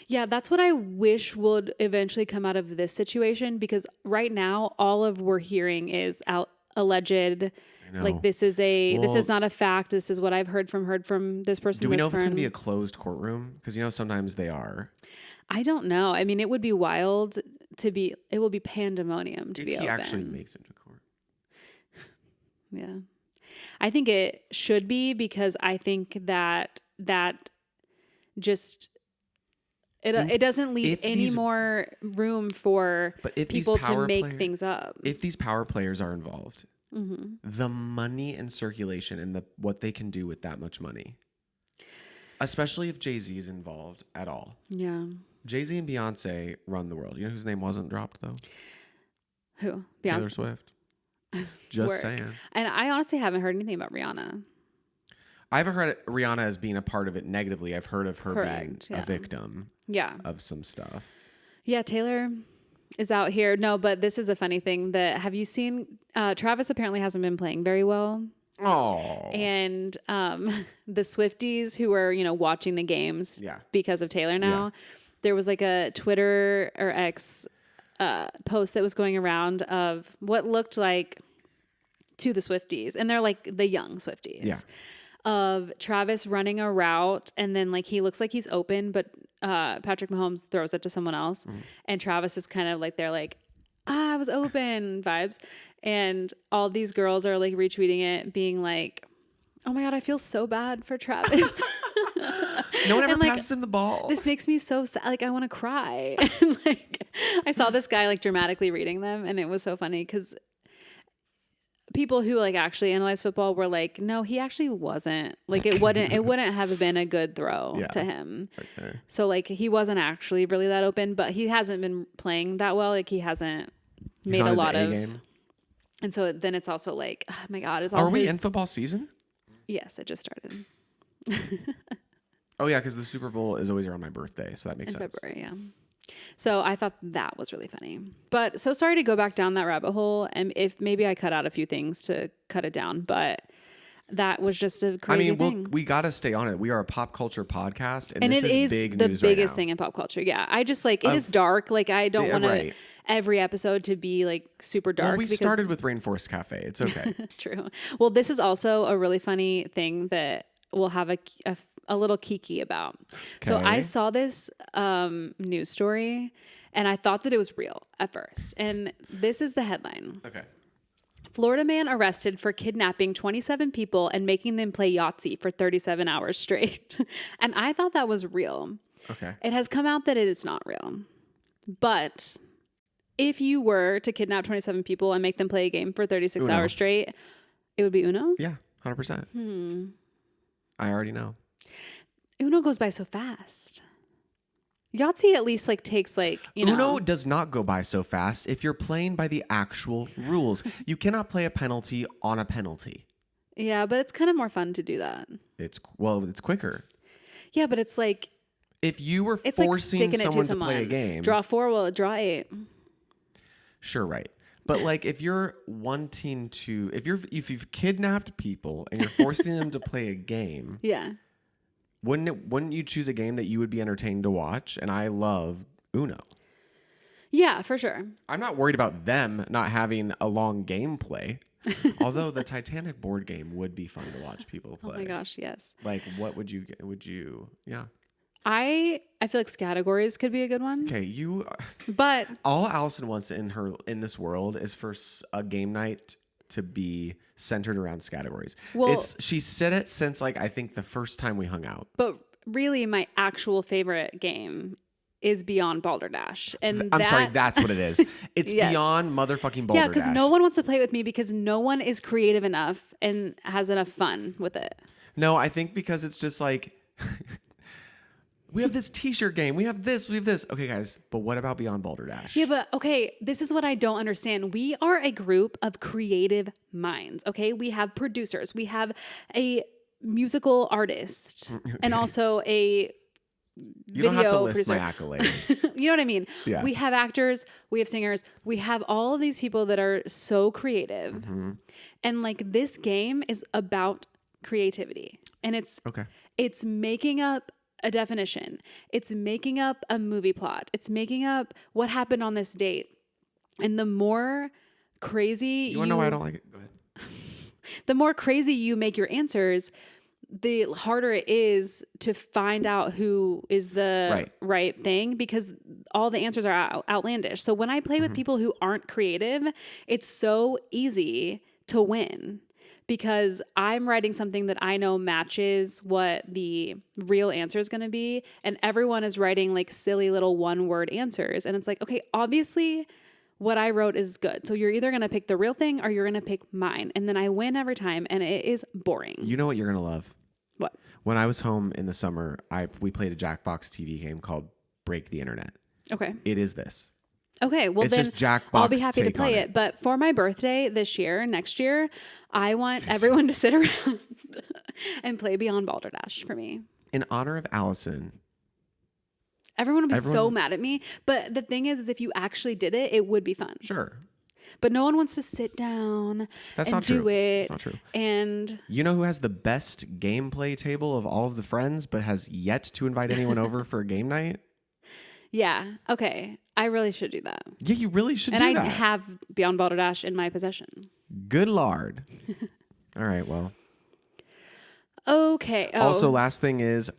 Yeah. That's what I wish would eventually come out of this situation because right now, all of we're hearing is alleged. Like this is not a fact. This is what I've heard from this person. Do we know if it's going to be a closed courtroom? Because sometimes they are. I don't know. I mean, it would be wild it will be pandemonium to be open. He actually makes it to court. Yeah. I think it should be because I think that just it doesn't leave any more room for people to make things up. If these power players are involved, the money and circulation and what they can do with that much money, especially if Jay-Z is involved at all. Yeah. Jay-Z and Beyonce run the world. You know whose name wasn't dropped though? Who? Taylor Swift. Just saying. And I honestly haven't heard anything about Rihanna. I haven't heard Rihanna as being a part of it negatively. I've heard of her being a victim of some stuff. Yeah, Taylor is out here. No, but this is a funny thing that have you seen Travis apparently hasn't been playing very well. Oh. And the Swifties who are, watching the games because of Taylor now, there was like a Twitter or X post that was going around of what looked like to the Swifties. And they're like the young Swifties. Yeah. Of Travis running a route and then like he looks like he's open, but Patrick Mahomes throws it to someone else. And Travis is kind of like, they're like, I was open vibes. And all these girls are like retweeting it being like, oh my God, I feel so bad for Travis. No one ever passes him the ball. This makes me so sad. Like I want to cry. And like I saw this guy like dramatically reading them and it was so funny because people who like actually analyze football were like, no, he actually wasn't. Like it wouldn't have been a good throw to him. Okay. So like he wasn't actually really that open, but he hasn't been playing that well. Like he hasn't made a lot of game. And so then it's also like, oh my God, are we in football season? Yes, it just started. Oh yeah, because the Super Bowl is always around my birthday, so that makes sense. February, yeah. So I thought that was really funny. But so sorry to go back down that rabbit hole. And if maybe I cut out a few things to cut it down, but that was just a crazy thing. We got to stay on it. We are a pop culture podcast. And this is big the news biggest right thing in pop culture. Yeah. I just like, it is dark. Like I don't want to every episode to be like super dark. Well, we started with Rainforest Cafe. It's okay. True. Well, this is also a really funny thing that we'll have a little kiki about. Okay. So I saw this news story and I thought that it was real at first. And this is the headline. Okay. Florida man arrested for kidnapping 27 people and making them play Yahtzee for 37 hours straight. And I thought that was real. Okay. It has come out that it is not real. But if you were to kidnap 27 people and make them play a game for 36 hours straight, it would be Uno? Yeah, 100%. I already know. Uno goes by so fast. Yahtzee at least like takes like, Uno does not go by so fast if you're playing by the actual rules. You cannot play a penalty on a penalty. Yeah, but it's kind of more fun to do that. It's quicker. Yeah, but it's like if you were it's forcing like someone to play a game. Draw 4, well, draw 8. Sure, right. But like if you're wanting to if you've kidnapped people and you're forcing them to play a game. Yeah. Wouldn't you choose a game that you would be entertained to watch? And I love Uno. Yeah, for sure. I'm not worried about them not having a long gameplay. Although the Titanic board game would be fun to watch people play. Oh my gosh, yes. Like what would you yeah. I feel like categories could be a good one. Okay, But all Allison wants in this world is for a game night to be centered around categories. Well, she said it since like I think the first time we hung out. But really my actual favorite game is Beyond Balderdash. And I'm sorry, that's what it is. It's yes. Beyond motherfucking Balderdash. Yeah, because no one wants to play with me because no one is creative enough and has enough fun with it. No, I think because it's just like we have this t-shirt game. We have this. Okay, guys, but what about Beyond Balderdash? Yeah, but okay, this is what I don't understand. We are a group of creative minds, okay? We have producers. We have a musical artist and also a You don't have to list producer. my accolades. You know what I mean? Yeah. We have actors, we have singers, we have all of these people that are so creative. Mm-hmm. And like this game is about creativity. And it's making up a definition. It's making up a movie plot. It's making up what happened on this date. And the more crazy you want to know why I don't like it? Go ahead. The more crazy you make your answers, the harder it is to find out who is the right thing because all the answers are outlandish. So when I play with people who aren't creative, it's so easy to win because I'm writing something that I know matches what the real answer is going to be. And everyone is writing like silly little one-word answers. And it's like, okay, obviously what I wrote is good. So you're either going to pick the real thing or you're going to pick mine. And then I win every time and it is boring. You know what you're going to love? What? When I was home in the summer, we played a Jackbox TV game called Break the Internet. Okay. It is this. Okay, well it's then just Jackbox I'll be happy to take play on it. But for my birthday next year, I want everyone to sit around and play Beyond Balderdash for me. In honor of Allison. Everyone would be so mad at me. But the thing is if you actually did it, it would be fun. Sure. But no one wants to sit down and do it. That's not true. And you know who has the best gameplay table of all of the friends, but has yet to invite anyone over for a game night? yeah, okay. I really should do that. Yeah, you really should and do I that. And I have Beyond Balderdash in my possession. Good Lord. All right, well. Okay. Oh. Also, last thing is,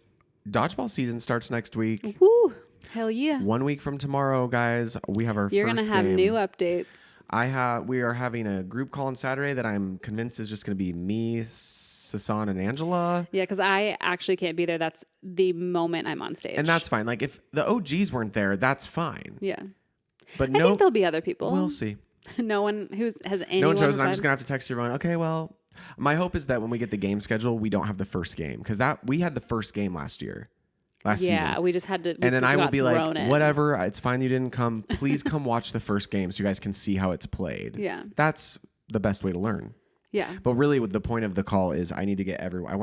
dodgeball season starts next week. Woo. Hell yeah. 1 week from tomorrow, guys, we have our You're first going to have game. new updates. We are having a group call on Saturday that I'm convinced is just going to be me, Sasan, and Angela. Yeah, because I actually can't be there. That's the moment I'm on stage. And that's fine. Like, if the OGs weren't there, that's fine. Yeah. But I think there'll be other people. We'll see. No one has anyone. No one shows, and I'm just going to have to text everyone. Okay, well, my hope is that when we get the game schedule, we don't have the first game. Because we had the first game last season. Yeah, we just had to. And then I will be like, in. whatever, it's fine you didn't come. Please come watch the first game so you guys can see how it's played. Yeah. That's the best way to learn. Yeah. But really, the point of the call is I want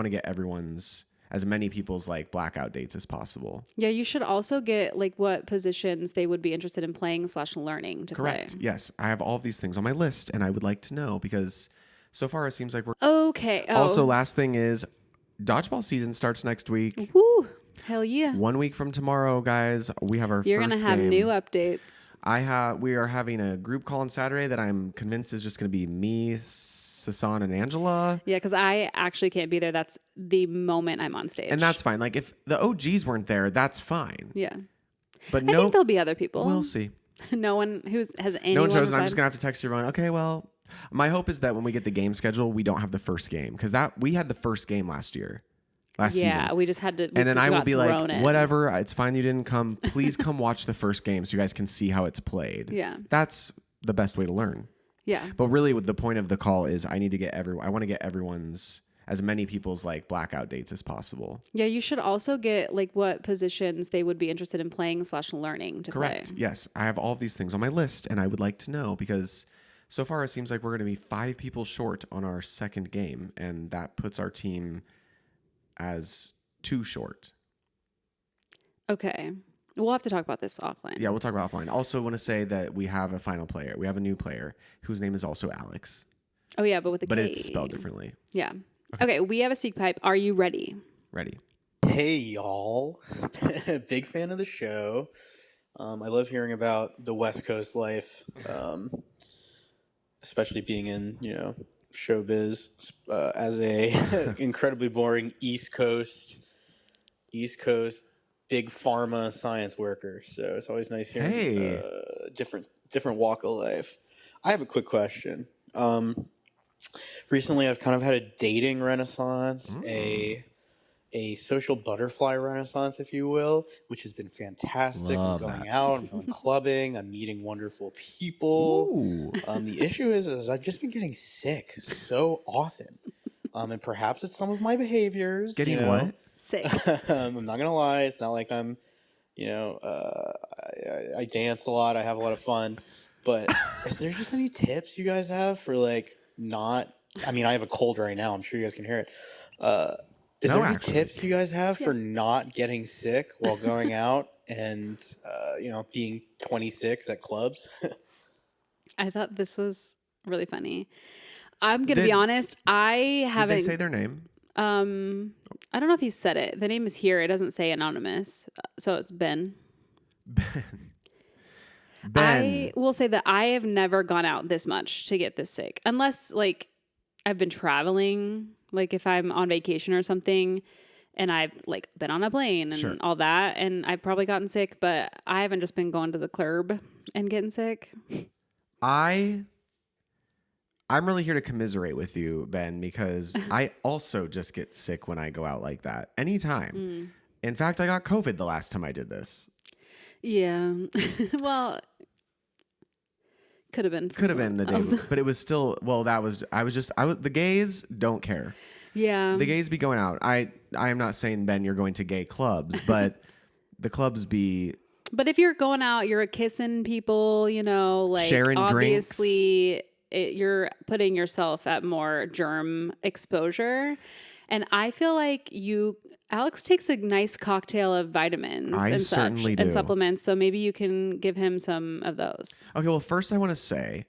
to get everyone's, as many people's like blackout dates as possible. Yeah, you should also get like what positions they would be interested in playing / learning to Correct. play. Yes. I have all of these things on my list and I would like to know because so far it seems like we're... Okay. Oh. Also, last thing is dodgeball season starts next week. Woo. Hell yeah. 1 week from tomorrow, guys, we have our You're first game. You're going to have new updates. We are having a group call on Saturday that I'm convinced is just going to be me, Sasan, and Angela. Yeah, because I actually can't be there. That's the moment I'm on stage. And that's fine. Like, if the OGs weren't there, that's fine. Yeah. But I think there'll be other people. We'll see. No one has anyone. No one shows, and I'm just going to have to text everyone. Okay, well, my hope is that when we get the game schedule, we don't have the first game. Because we had the first game last season. Yeah, we just had to. And then I will be like, in. whatever, it's fine you didn't come. Please come watch the first game so you guys can see how it's played. Yeah. That's the best way to learn. Yeah. But really, the point of the call is I want to get everyone's, as many people's like blackout dates as possible. Yeah, you should also get like what positions they would be interested in playing / learning to Correct. play. Yes. I have all of these things on my list and I would like to know because so far it seems like we're going to be 5 people short on our second game and that puts our team as 2 short. Okay. We'll have to talk about this offline. Yeah, we'll talk about offline. Also want to say that we have a final player. We have a new player whose name is also Alex. Oh yeah, but with a But K. it's spelled differently. Yeah. Okay, we have a speak pipe. Are you ready? Ready. Hey, y'all. Big fan of the show. I love hearing about the West Coast life, especially being in, showbiz as a incredibly boring East Coast, big pharma science worker. So it's always nice hearing different walk of life. I have a quick question. Recently, I've kind of had a dating renaissance, a social butterfly renaissance, if you will, which has been fantastic. Love I'm going that. out, I'm going clubbing, I'm meeting wonderful people. Ooh. The issue is I've just been getting sick so often. And perhaps it's some of my behaviors. Getting what? Sick. I'm not going to lie. It's not like I'm, I dance a lot. I have a lot of fun. But is there just any tips you guys have for like not, I mean, I have a cold right now. I'm sure you guys can hear it. Is there any tips you guys have for not getting sick while going out and, being 26 at clubs? I thought this was really funny. I'm going to be honest. I haven't. Did they say their name? I don't know if he said it. The name is here. It doesn't say anonymous. So it's Ben. I will say that I have never gone out this much to get this sick. Unless like I've been traveling, like if I'm on vacation or something and I've like been on a plane and all that, and I've probably gotten sick, but I haven't just been going to the club and getting sick. I'm really here to commiserate with you, Ben, because I also just get sick when I go out like that anytime. In fact, I got COVID the last time I did this. Yeah. Well, could have been the day, but it was still, the gays don't care. Yeah. The gays be going out. I am not saying, Ben, you're going to gay clubs, but the clubs be. But if you're going out, you're kissing people, like sharing obviously you're putting yourself at more germ exposure. And I feel like Alex takes a nice cocktail of vitamins and supplements. So maybe you can give him some of those. Okay. Well, first I want to say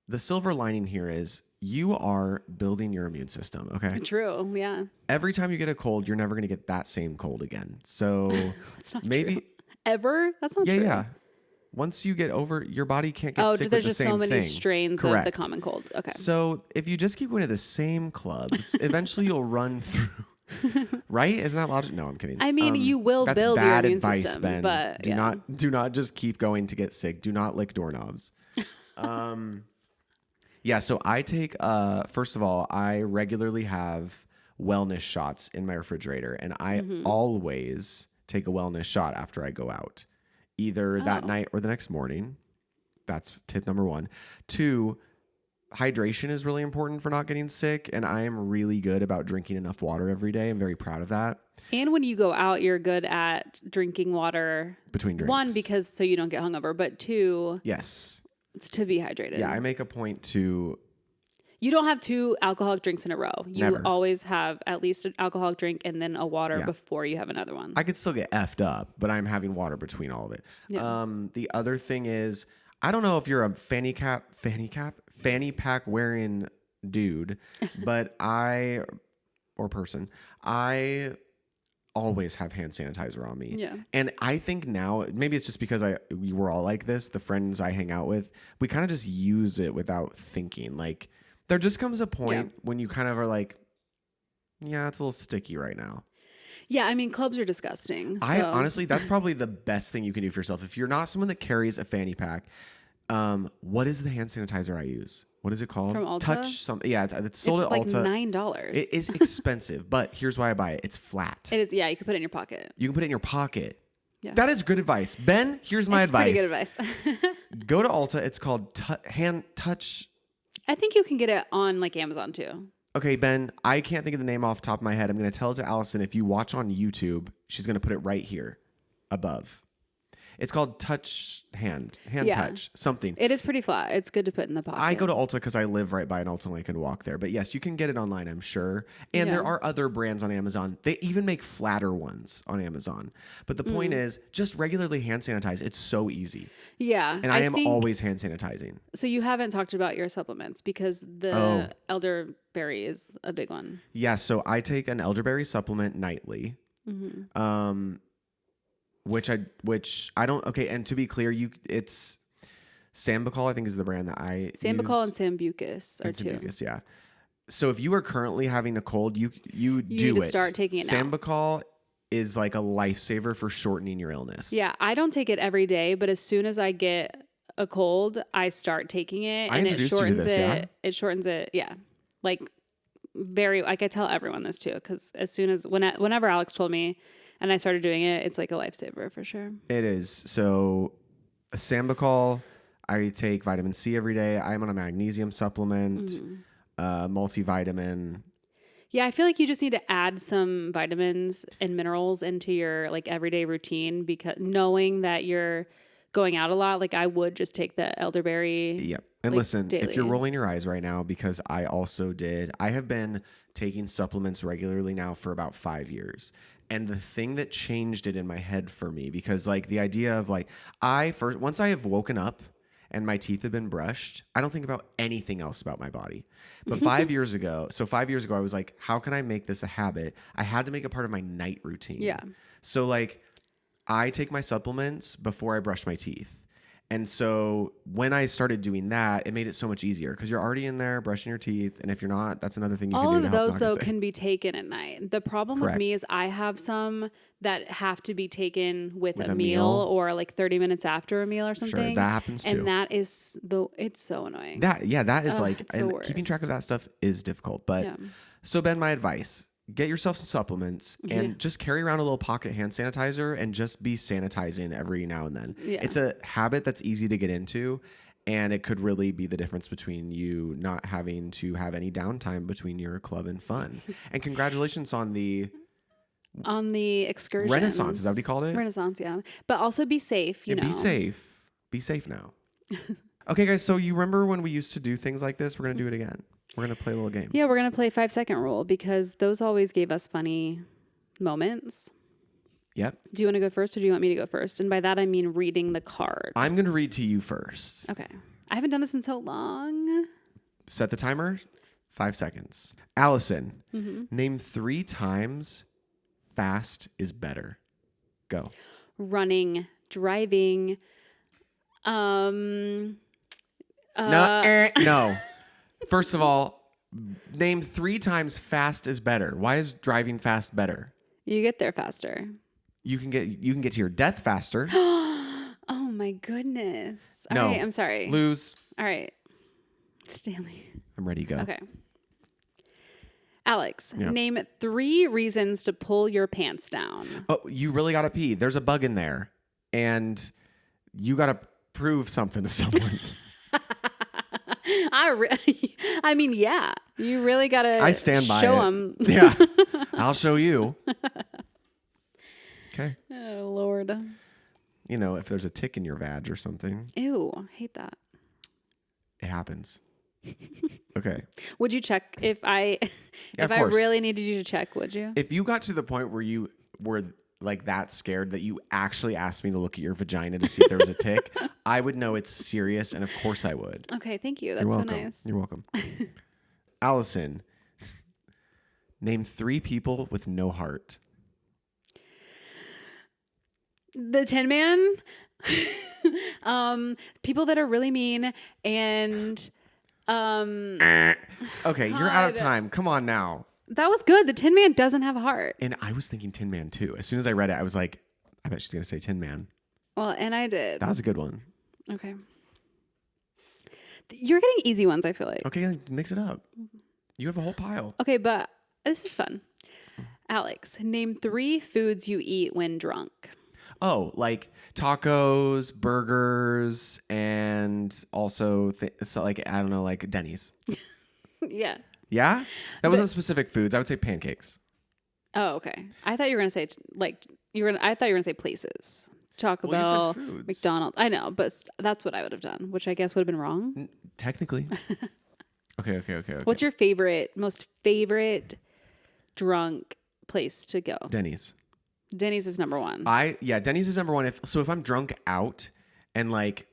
the silver lining here is you are building your immune system. Okay. True. Yeah. Every time you get a cold, you're never going to get that same cold again. So That's not maybe true. Ever? That's not true. Yeah. Once you get over, your body can't get sick with the same thing. There's just so many strains of the common cold. Okay. So if you just keep going to the same clubs, eventually you'll run through. Right? Isn't that logical? No, I'm kidding. I mean, you will build your immune system, Ben. but do not just keep going to get sick. Do not lick doorknobs. Yeah. So I take. First of all, I regularly have wellness shots in my refrigerator, and I always take a wellness shot after I go out. Either that night or the next morning. That's tip number 1. 2, hydration is really important for not getting sick. And I am really good about drinking enough water every day. I'm very proud of that. And when you go out, you're good at drinking water. Between drinks. 1, because so you don't get hungover. But 2, yes, it's to be hydrated. Yeah, I make a point to... You don't have 2 alcoholic drinks in a row. You Never. always have at least an alcoholic drink and then a water before you have another one. I could still get effed up, but I'm having water between all of it. Yeah. The other thing is, I don't know if you're a fanny pack wearing dude, but I always have hand sanitizer on me. Yeah. And I think now, maybe it's just because we were all like this, the friends I hang out with, we kind of just use it without thinking. Like, there just comes a point when you kind of are like, yeah, it's a little sticky right now. Yeah, I mean, clubs are disgusting. I honestly, that's probably the best thing you can do for yourself. If you're not someone that carries a fanny pack, what is the hand sanitizer I use? What is it called? From Ulta? Touch something. Yeah, it's sold at like Ulta. $9. It is expensive, but here's why I buy it. It's flat. It is. Yeah, you can put it in your pocket. You can put it in your pocket. Yeah. That is good advice. Ben, here's my advice. Pretty good advice. Go to Ulta. It's called Hand Touch. I think you can get it on like Amazon too. Okay, Ben, I can't think of the name off the top of my head. I'm going to tell it to Allison. If you watch on YouTube, she's going to put it right here above. It's called hand touch, something. It is pretty flat. It's good to put in the pocket. I go to Ulta because I live right by an Ulta and I can walk there. But yes, you can get it online, I'm sure. And there are other brands on Amazon. They even make flatter ones on Amazon. But the point is, just regularly hand sanitize. It's so easy. Yeah. And I am always hand sanitizing. So you haven't talked about your supplements because the elderberry is a big one. Yeah, so I take an elderberry supplement nightly. Which I don't. Okay, and to be clear, it's Sambucol. I think is the brand that I Sambucol use. And Sambucus are two. Sambucus, yeah. So if you are currently having a cold, you do need to start taking it now. Sambucol is like a lifesaver for shortening your illness. Yeah, I don't take it every day, but as soon as I get a cold, I start taking it, I and introduced you to this, yeah? It shortens it. Yeah, like I tell everyone this too, because as soon as whenever Alex told me. And I started doing it. It's like a lifesaver for sure. It is. So a Sambucol, I take vitamin C every day. I'm on a magnesium supplement, multivitamin. Yeah, I feel like you just need to add some vitamins and minerals into your like everyday routine, because knowing that you're going out a lot, like I would just take the elderberry. Yep. And like, listen, daily. if you're rolling your eyes right now, because I also did, I have been taking supplements regularly now for about 5 years. And the thing that changed it in my head for me, because like the idea of like, once I have woken up and my teeth have been brushed, I don't think about anything else about my body. But 5 years ago, I was like, how can I make this a habit? I had to make it part of my night routine. Yeah. So like I take my supplements before I brush my teeth. And so when I started doing that, it made it so much easier because you're already in there brushing your teeth. And if you're not, that's another thing you can do. All of those, though, can be taken at night. The problem with me is I have some that have to be taken with a meal or like 30 minutes after a meal or something. Sure, that happens too. And that is, it's so annoying. That is like, and worst. Keeping track of that stuff is difficult. But so Ben, my advice, get yourself some supplements and just carry around a little pocket hand sanitizer and just be sanitizing every now and then. Yeah. It's a habit that's easy to get into, and it could really be the difference between you not having to have any downtime between your club and fun. And congratulations on the excursion. Renaissance, is that what you called it? Renaissance, yeah. But also be safe, you know. Be safe. Be safe now. Okay, guys, so you remember when we used to do things like this? We're going to do it again. We're going to play a little game. Yeah, we're going to play 5-second rule because those always gave us funny moments. Yep. Do you want to go first or do you want me to go first? And by that, I mean reading the card. I'm going to read to you first. Okay. I haven't done this in so long. Set the timer. 5 seconds. Allison, name 3 times fast is better. Go. Running, driving, No. First of all, name 3 times fast is better. Why is driving fast better? You get there faster. You can get to your death faster. Oh my goodness. All right, I'm sorry. Lose. All right. Stanley. I'm ready to go. Okay. Alex, name 3 reasons to pull your pants down. Oh, you really got to pee. There's a bug in there. And you got to prove something to someone. I mean, yeah. You really got to I stand by show it. them. Yeah. I'll show you. Okay. Oh, Lord. You know, if there's a tick in your vag or something. Ew, I hate that. It happens. Okay. Would you check if I really needed you to check, would you? If you got to the point where you were like that scared that you actually asked me to look at your vagina to see if there was a tick, I would know it's serious, and of course I would. Okay, thank you. That's You're so welcome. nice. You're welcome. Allison, name 3 people with no heart. The Tin Man, people that are really mean, and okay, you're out of time. Come on now. That was good. The Tin Man doesn't have a heart. And I was thinking Tin Man too. As soon as I read it, I was like, I bet she's gonna say Tin Man. Well, and I did. That was a good one. Okay. You're getting easy ones, I feel like. Okay, mix it up. You have a whole pile. Okay, but this is fun. Alex, name 3 foods you eat when drunk. Oh, like tacos, burgers, and also so like I don't know, like Denny's. Yeah. Yeah? That wasn't specific foods. I would say pancakes. Oh, okay. I thought you were gonna say I thought you were gonna say places. Taco Well, you said Bell, foods. McDonald's. I know, but that's what I would have done, which I guess would have been wrong. Technically. Okay. What's your most favorite drunk place to go? Denny's. Denny's is number one. Denny's is number one. If I'm drunk out and like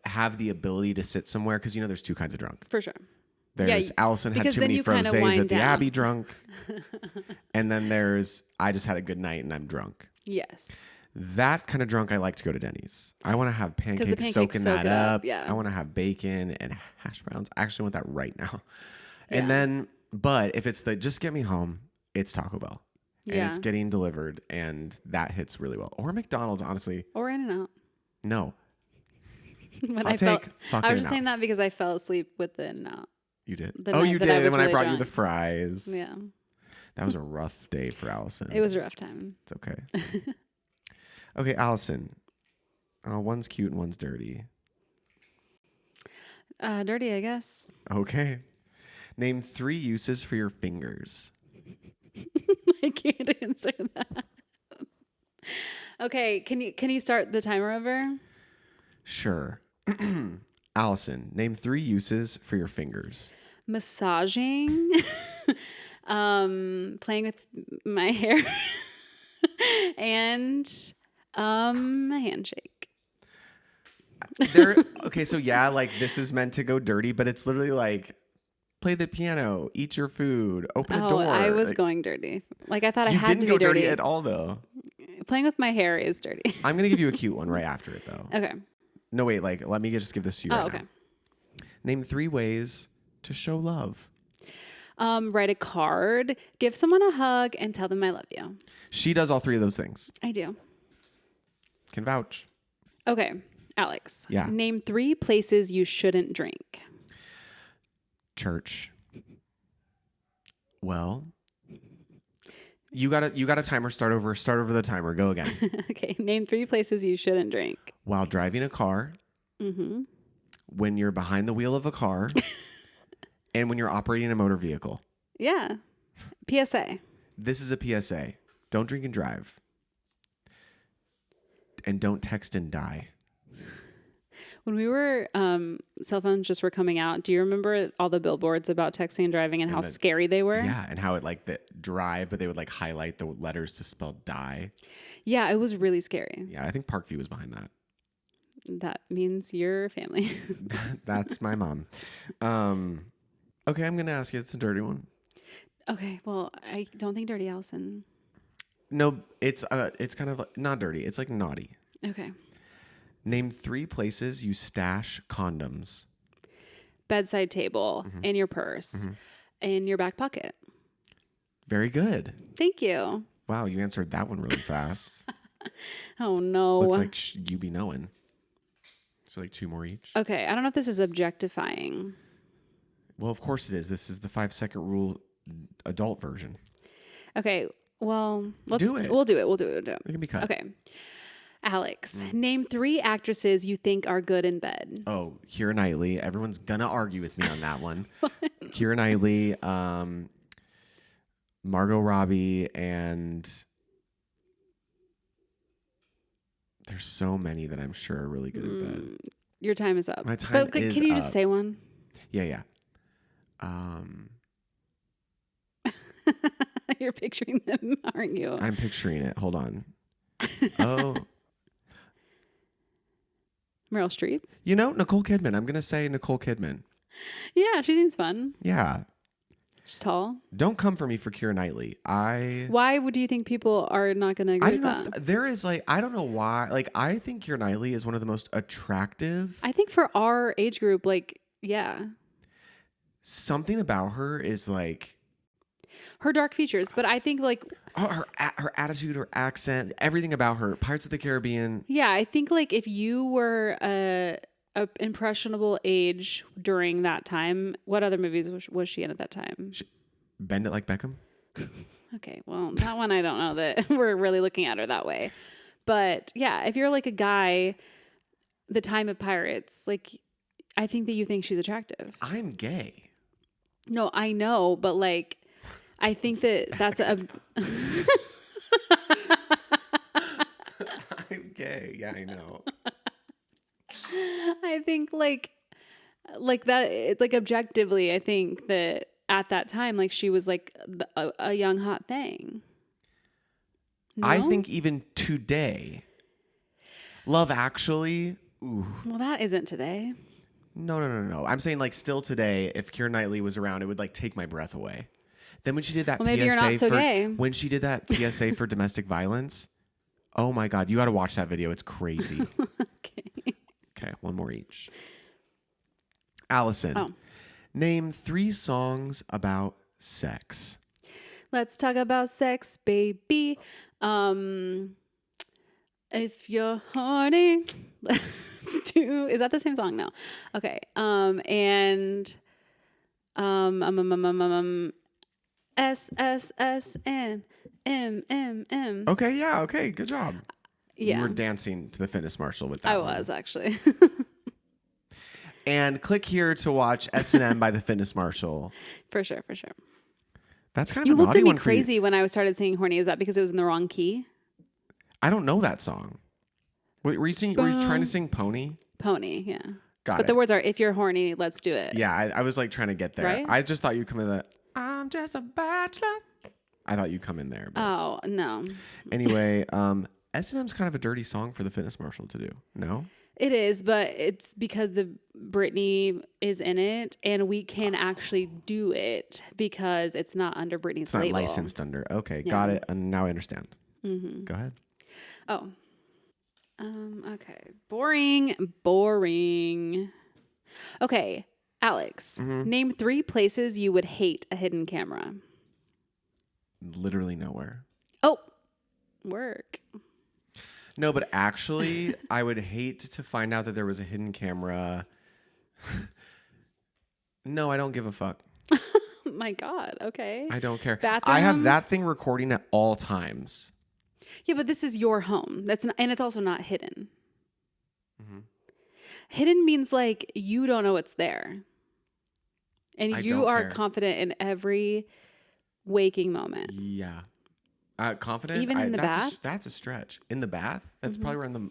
have the ability to sit somewhere, because there's two kinds of drunk. For sure. There's Allison had because too then many you kinda frosés wind at the down. Abbey drunk. And then there's I just had a good night and I'm drunk. Yes. That kind of drunk, I like to go to Denny's. I want to have pancakes pancakes soaking soak that it up, up. yeah. I want to have bacon and hash browns. I actually want that right now. Yeah. And then, but if it's the just get me home, it's Taco Bell. And Yeah. it's getting delivered, and that hits really well. Or McDonald's, honestly. Or In-N-Out. No. When I'll take fucking I was just In-N-Out. saying that because I fell asleep with the In-N-Out. You did. The Oh, night you that did. I And was when I really brought you drunk. the fries. Yeah. That was a rough day for Allison. It was a rough time. It's okay. Okay, Allison. One's cute and one's dirty. Dirty, I guess. Okay. Name 3 uses for your fingers. I can't answer that. Okay, can you start the timer over? Sure. Allison, name 3 uses for your fingers. Massaging, playing with my hair, and a handshake. Okay, so like this is meant to go dirty, but it's literally like play the piano, eat your food, open a door. I was like, going dirty. Like I thought I you had didn't to go be dirty. dirty at all, though. Playing with my hair is dirty. I'm gonna give you a cute one right after it, though. Okay. No, wait. Like, let me just give this to you right okay. now. Name 3 ways to show love. Write a card, give someone a hug, and tell them I love you. She does all 3 of those things. I do. Can vouch. Okay, Alex. Yeah. Name 3 places you shouldn't drink. Church. Well, you got a timer. Start over the timer. Go again. Okay. Name 3 places you shouldn't drink. While driving a car. Mm-hmm. When you're behind the wheel of a car. And when you're operating a motor vehicle. Yeah. PSA. This is a PSA. Don't drink and drive. And don't text and die. When we were, cell phones just were coming out, do you remember all the billboards about texting and driving and how scary they were? Yeah, and how it like the drive, but they would like highlight the letters to spell die. Yeah, it was really scary. Yeah, I think Parkview was behind that. That means your family. That's my mom. Okay, I'm gonna ask you. It's a dirty one. Okay, well, I don't think dirty Allison. No, it's kind of not dirty. It's like naughty. Okay. Name 3 places you stash condoms. Bedside table, in your purse, in your back pocket. Very good. Thank you. Wow, you answered that one really fast. Oh no. Looks like you be knowing. So like 2 more each. Okay, I don't know if this is objectifying. Well, of course it is. This is the 5-second rule adult version. Okay, well, let's do it. We'll do it. It can be cut. Okay. Alex, name 3 actresses you think are good in bed. Oh, Keira Knightley. Everyone's gonna argue with me on that one. Keira Knightley, Margot Robbie, and there's so many that I'm sure are really good in bed. Your time is up. My time but, is can you up. just say one? Yeah. You're picturing them, aren't you? I'm picturing it. Hold on. Oh, Meryl Streep? Nicole Kidman. I'm gonna say Nicole Kidman. Yeah, she seems fun. Yeah. She's tall. Don't come for me for Keira Knightley. Why do you think people are not going to agree I with don't know. that? There is I don't know why. I think Keira Knightley is one of the most attractive. I think for our age group, yeah. Something about her is Her dark features, but I think her attitude, her accent, everything about her. Pirates of the Caribbean. yeah, I think if you were a impressionable age during that time, what other movies was she in at that time? Bend It Like Beckham. Okay, well, that one I don't know that we're really looking at her that way. But yeah, if you're a guy, the time of Pirates, I think that you think she's attractive. I'm gay. No, I know, but like, I think that's a. I'm gay. Yeah, I know. I think like that, like objectively, I think that at that time, like she was like a young hot thing. No? I think even today, Love Actually. Ooh. Well, that isn't today. No. I'm saying like still today, if Keira Knightley was around, it would like take my breath away. Then when she did that Well, maybe PSA you're not so for gay. when she did that PSA for domestic violence, oh my God, you got to watch that video. It's crazy. Okay, one more each. Allison, name 3 songs about sex. Let's talk about sex, baby. If you're horny, let's do. Is that the same song? No. Okay. S S S N M M M. Okay, yeah, okay, good job. Yeah. You were dancing to the Fitness Marshal with that. I one. was actually. And click here to watch S&M by the Fitness Marshal. For sure. That's kind of You a looked naughty at me one for you. crazy when I started singing "Horny." Is that because it was in the wrong key? I don't know that song. Were you trying to sing Pony? Pony, yeah. Got but it. the words are, "If you're horny, let's do it." Yeah, I was like trying to get there. Right? I just thought you'd come in the I'm just a bachelor. I thought you'd come in there. But Oh no. anyway, S&M's kind of a dirty song for the Fitness Marshal to do. No? It is, but it's because the Britney is in it, and we can actually do it because it's not under Britney's It's not label. licensed under. Okay, got it. And now I understand. Mm-hmm. Go ahead. Oh. Okay. Boring. Okay, Alex. Mm-hmm. Name 3 places you would hate a hidden camera. Literally nowhere. Oh, work. No, but actually, I would hate to find out that there was a hidden camera. No, I don't give a fuck. My God. Okay. I don't care. Bathroom? I have that thing recording at all times. Yeah, but this is your home. And it's also not hidden. Mm-hmm. Hidden means like you don't know it's there. And I you don't are care. confident in every waking moment. Yeah. Confident? Even in the bath? That's a stretch. In the bath? That's probably where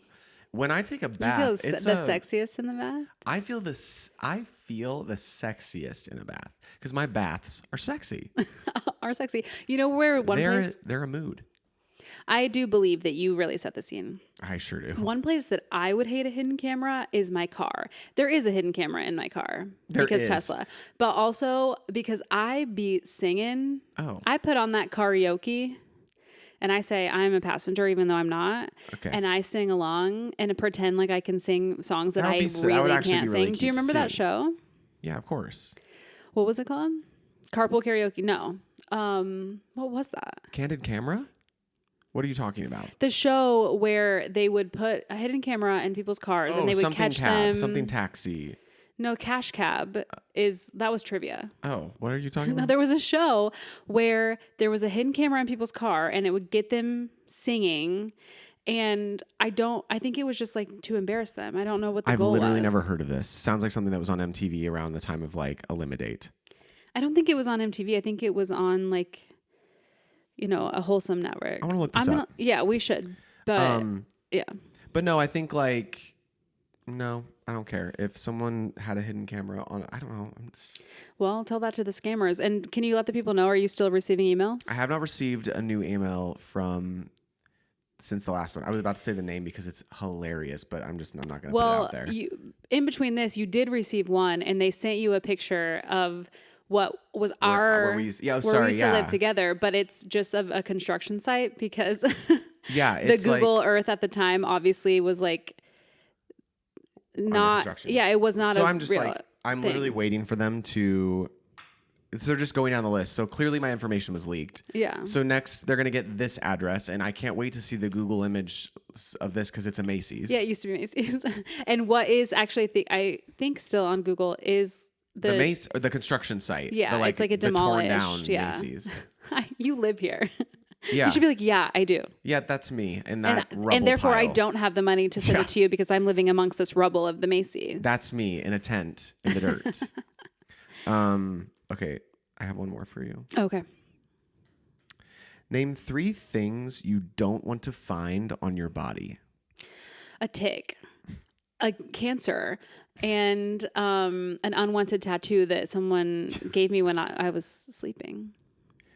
when I take a You bath, feel it's the sexiest in the bath? I feel the sexiest in a bath because my baths are sexy. Are sexy. You know where They're a mood. I do believe that you really set the scene. I sure do. One place that I would hate a hidden camera is my car. There is a hidden camera in my car because is. Tesla, but also because I be singing. Oh. I put on that karaoke and I say I'm a passenger even though I'm not. Okay. And I sing along and pretend like I can sing songs that That would I be si- that would really actually can't be really sing. Do cute you to remember that see. show? Yeah, of course. What was it called? Carpool karaoke? No. What was that? Candid camera? What are you talking about? The show where they would put a hidden camera in people's cars and they would something catch cab, them. something taxi. No, Cash Cab that was trivia. Oh, what are you talking No, about? there was a show where there was a hidden camera in people's car and it would get them singing. And I think it was just like to embarrass them. I don't know what the I've goal literally was. never heard of this. Sounds like something that was on MTV around the time of like Eliminate. I don't think it was on MTV. I think it was on like, a wholesome network. I want to look this up. Yeah, we should. But yeah. But no, I think like, no, I don't care. If someone had a hidden camera on, I don't know. Well, tell that to the scammers. And can you let the people know, are you still receiving emails? I have not received a new email since the last one. I was about to say the name because it's hilarious, but I'm not going to put it out there. In between this, you did receive one and they sent you a picture of what was where we used to live together, but it's just of a construction site because yeah, the it's Google Earth at the time obviously was like not, construction. yeah, it was not so a I'm just real like, I'm thing. literally waiting for them to, so they're just going down the list. So clearly my information was leaked. Yeah. So next they're going to get this address and I can't wait to see the Google image of this because it's a Macy's. Yeah, it used to be Macy's. And what is actually, I think still on Google is the Mace or the construction site. Yeah, it's like a the torn demolished. down Yeah. Macy's. You live here. Yeah. You should be like, yeah, I do. Yeah, that's me. And that rubble and therefore I pile. don't have the money to send Yeah. it to you because I'm living amongst this rubble of the Macy's. That's me in a tent in the dirt. Okay, I have one more for you. Okay. Name 3 things you don't want to find on your body. A tick, a cancer, and an unwanted tattoo that someone gave me when I was sleeping.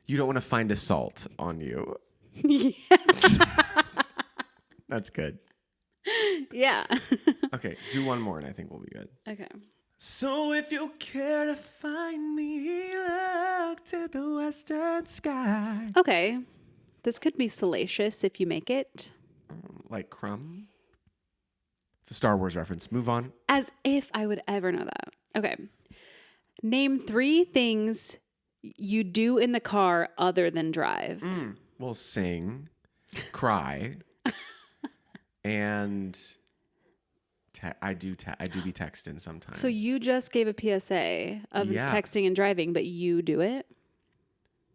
You don't want to find assault on you. Yes. That's good. Yeah. Okay, do one more and I think we'll be good. Okay. So if you care to find me, look to the western sky. Okay. This could be salacious if you make it. Like Crumb. It's a Star Wars reference. Move on. As if I would ever know that. Okay. Name 3 things you do in the car other than drive. We'll sing, cry, and I do be texting sometimes. So you just gave a PSA of Yeah. texting and driving, but you do it?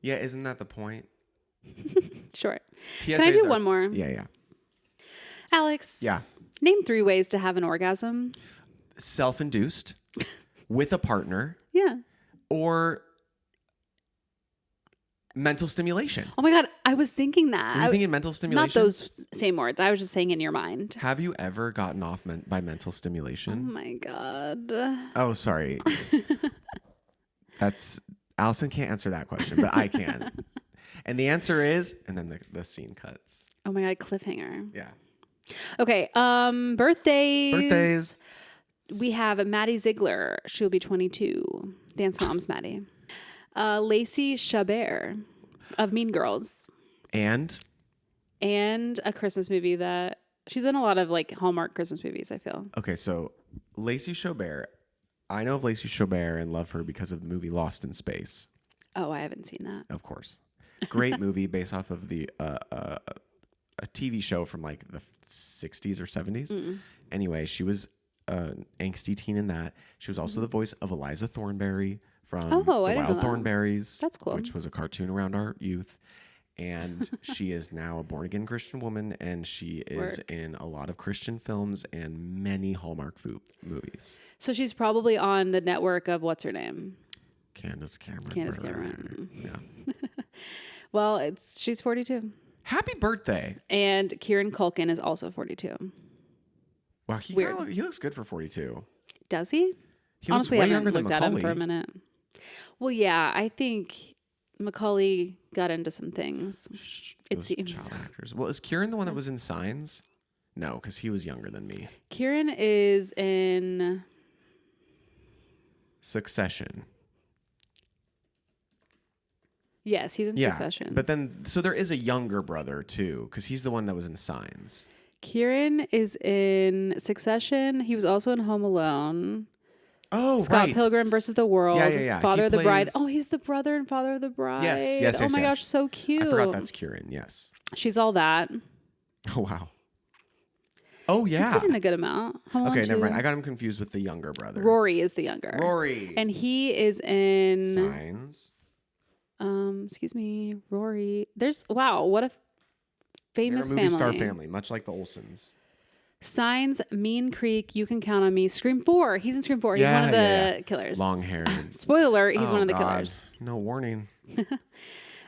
Yeah, isn't that the point? Sure. PSAs Can I do one more? Yeah. Alex, Yeah. name 3 ways to have an orgasm. Self-induced, with a partner, Yeah. or mental stimulation. Oh my God, I was thinking that. Were you thinking mental stimulation? Not those same words. I was just saying in your mind. Have you ever gotten off by mental Oh stimulation? my God. Oh, sorry. Allison can't answer that question, but I can. And the answer is, and then the scene cuts. Oh my God, cliffhanger. Yeah. Okay, birthdays. Birthdays. We have Maddie Ziegler. She'll be 22. Dance Moms Maddie. Lacey Chabert of Mean Girls. And A Christmas movie that she's in a lot of like Hallmark Christmas movies, I feel. okay, so Lacey Chabert. I know of Lacey Chabert and love her because of the movie Lost in Space. Oh, I haven't seen that. Of course. Great movie based off of the a TV show from like the 60s or 70s. Anyway, she was an angsty teen in that. She was also the voice of Eliza Thornberry from Oh, The I didn't know Wild that. Thornberries. That's cool. Which was a cartoon around our youth. And she is now a born-again Christian woman, and she is in a lot of Christian films and many Hallmark movies. So she's probably on the network of what's her name? Candace Cameron. Candace Cameron. Yeah. Well, she's 42. Happy birthday. And Kieran Culkin is also 42. Wow, he Weird. he looks good for 42. Does he? He Honestly, I looks way haven't younger than looked at him for a Macaulay. minute. Well, yeah, I think Macaulay got into some things. It Those seems. child actors. Well, is Kieran the one that was in Signs? No, because he was younger than me. Kieran is in. Succession. Yes, he's in Succession. But then, so there is a younger brother too, because he's the one that was in Signs. Kieran is in Succession. He was also in Home Alone. Oh, Scott right. Pilgrim versus the World. Yeah. Father He of the Bride. plays- Oh, he's the brother in Father of the Bride. Yes. Oh my gosh, so cute. I forgot that's Kieran. Yes. She's all that. Oh wow. Oh yeah. He's been in a good amount. Home Alone Okay, never 2. mind. I got him confused with the younger brother. Rory is the younger. Rory. And he is in. Signs. Excuse me, Rory. What a They're famous a movie family. star family, much like the Olsens. Signs, Mean Creek, You Can Count on Me, Scream 4. He's in Scream 4. He's one of the killers. Long haired. Spoiler alert, he's one of the killers. No warning.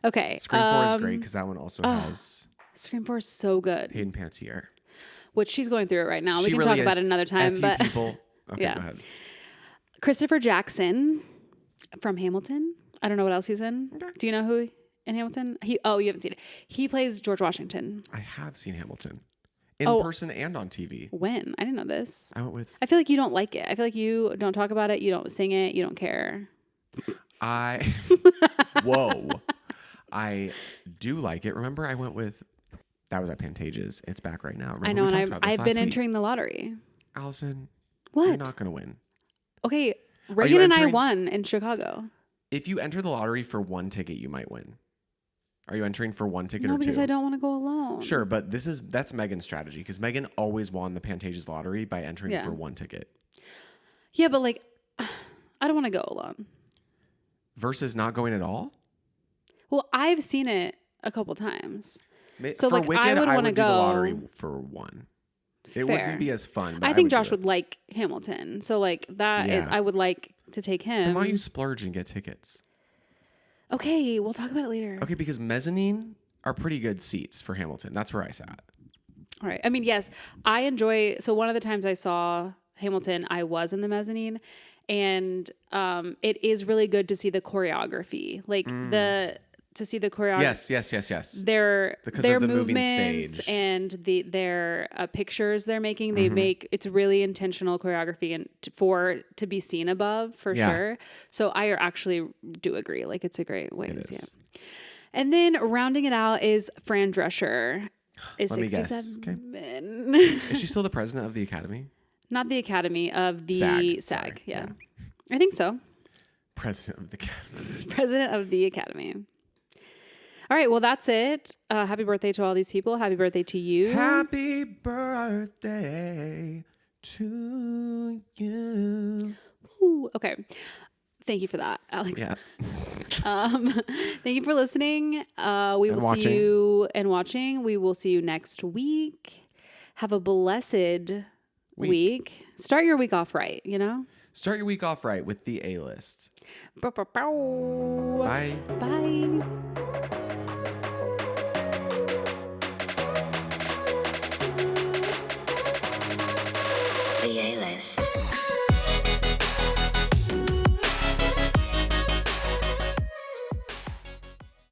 Okay. Scream 4 is great because that one also has Scream 4 is so good. Hayden Panettiere. Which she's going through it right now. We She can really talk about is. it another time. F you But people. Okay, Yeah. go ahead. Christopher Jackson from Hamilton. I don't know what else he's in. Okay. Do you know who in Hamilton? You haven't seen it. He plays George Washington. I have seen Hamilton in person and on TV. When? I didn't know this. I went with I feel like you don't like it. I feel like you don't talk about it. You don't sing it. You don't care. Whoa. I do like it. Remember, I went with that was at Pantages. It's back right now. Remember I know, we talked and about this I've last been week? entering the lottery. Allison, What? you're not going to win. Okay, you Reagan and I entering- won in Chicago. If you enter the lottery for one ticket, you might win. Are you entering for one ticket No, or two? because I don't want to go alone. Sure, but that's Megan's strategy because Megan always won the Pantages lottery by entering Yeah. for one ticket Yeah, but like, I don't want to go alone. versus not going at all. Well, I've seen it a couple times. So, for like, I Wicked, would I wanna would do the go- lottery for one. It Fair. wouldn't be as fun. But I think would do Josh it. would like Hamilton. So like that is Yeah. I would like to take Then him. why don't you splurge and get tickets? Okay, we'll talk about it later. Okay, because mezzanine are pretty good seats for Hamilton. That's where I sat. All right. I mean, yes, I enjoy. So one of the times I saw Hamilton, I was in the mezzanine, and it is really good to see the choreography, like to see the choreography. Yes. Their Because of the moving movements stage. and their pictures they're making. They make it's really intentional choreography and to be seen above for sure. So I actually do agree. Like it's a great way to see it. And then rounding it out is Fran Drescher. Is Let me 67. guess. Okay. Is she still the president of the Academy? Not the Academy of the SAG. Sorry. Yeah. I think so. President of the Academy. President of the Academy. All right. Well, that's it. Happy birthday to all these people. Happy birthday to you. Happy birthday to you. Ooh, okay. Thank you for that, Alex. Yeah. Thank you for listening. We will see you and watching. We will see you next week. Have a blessed week. Start your week off right, you know? Start your week off right with the A-list. Bow, bow, bow. Bye. Bye.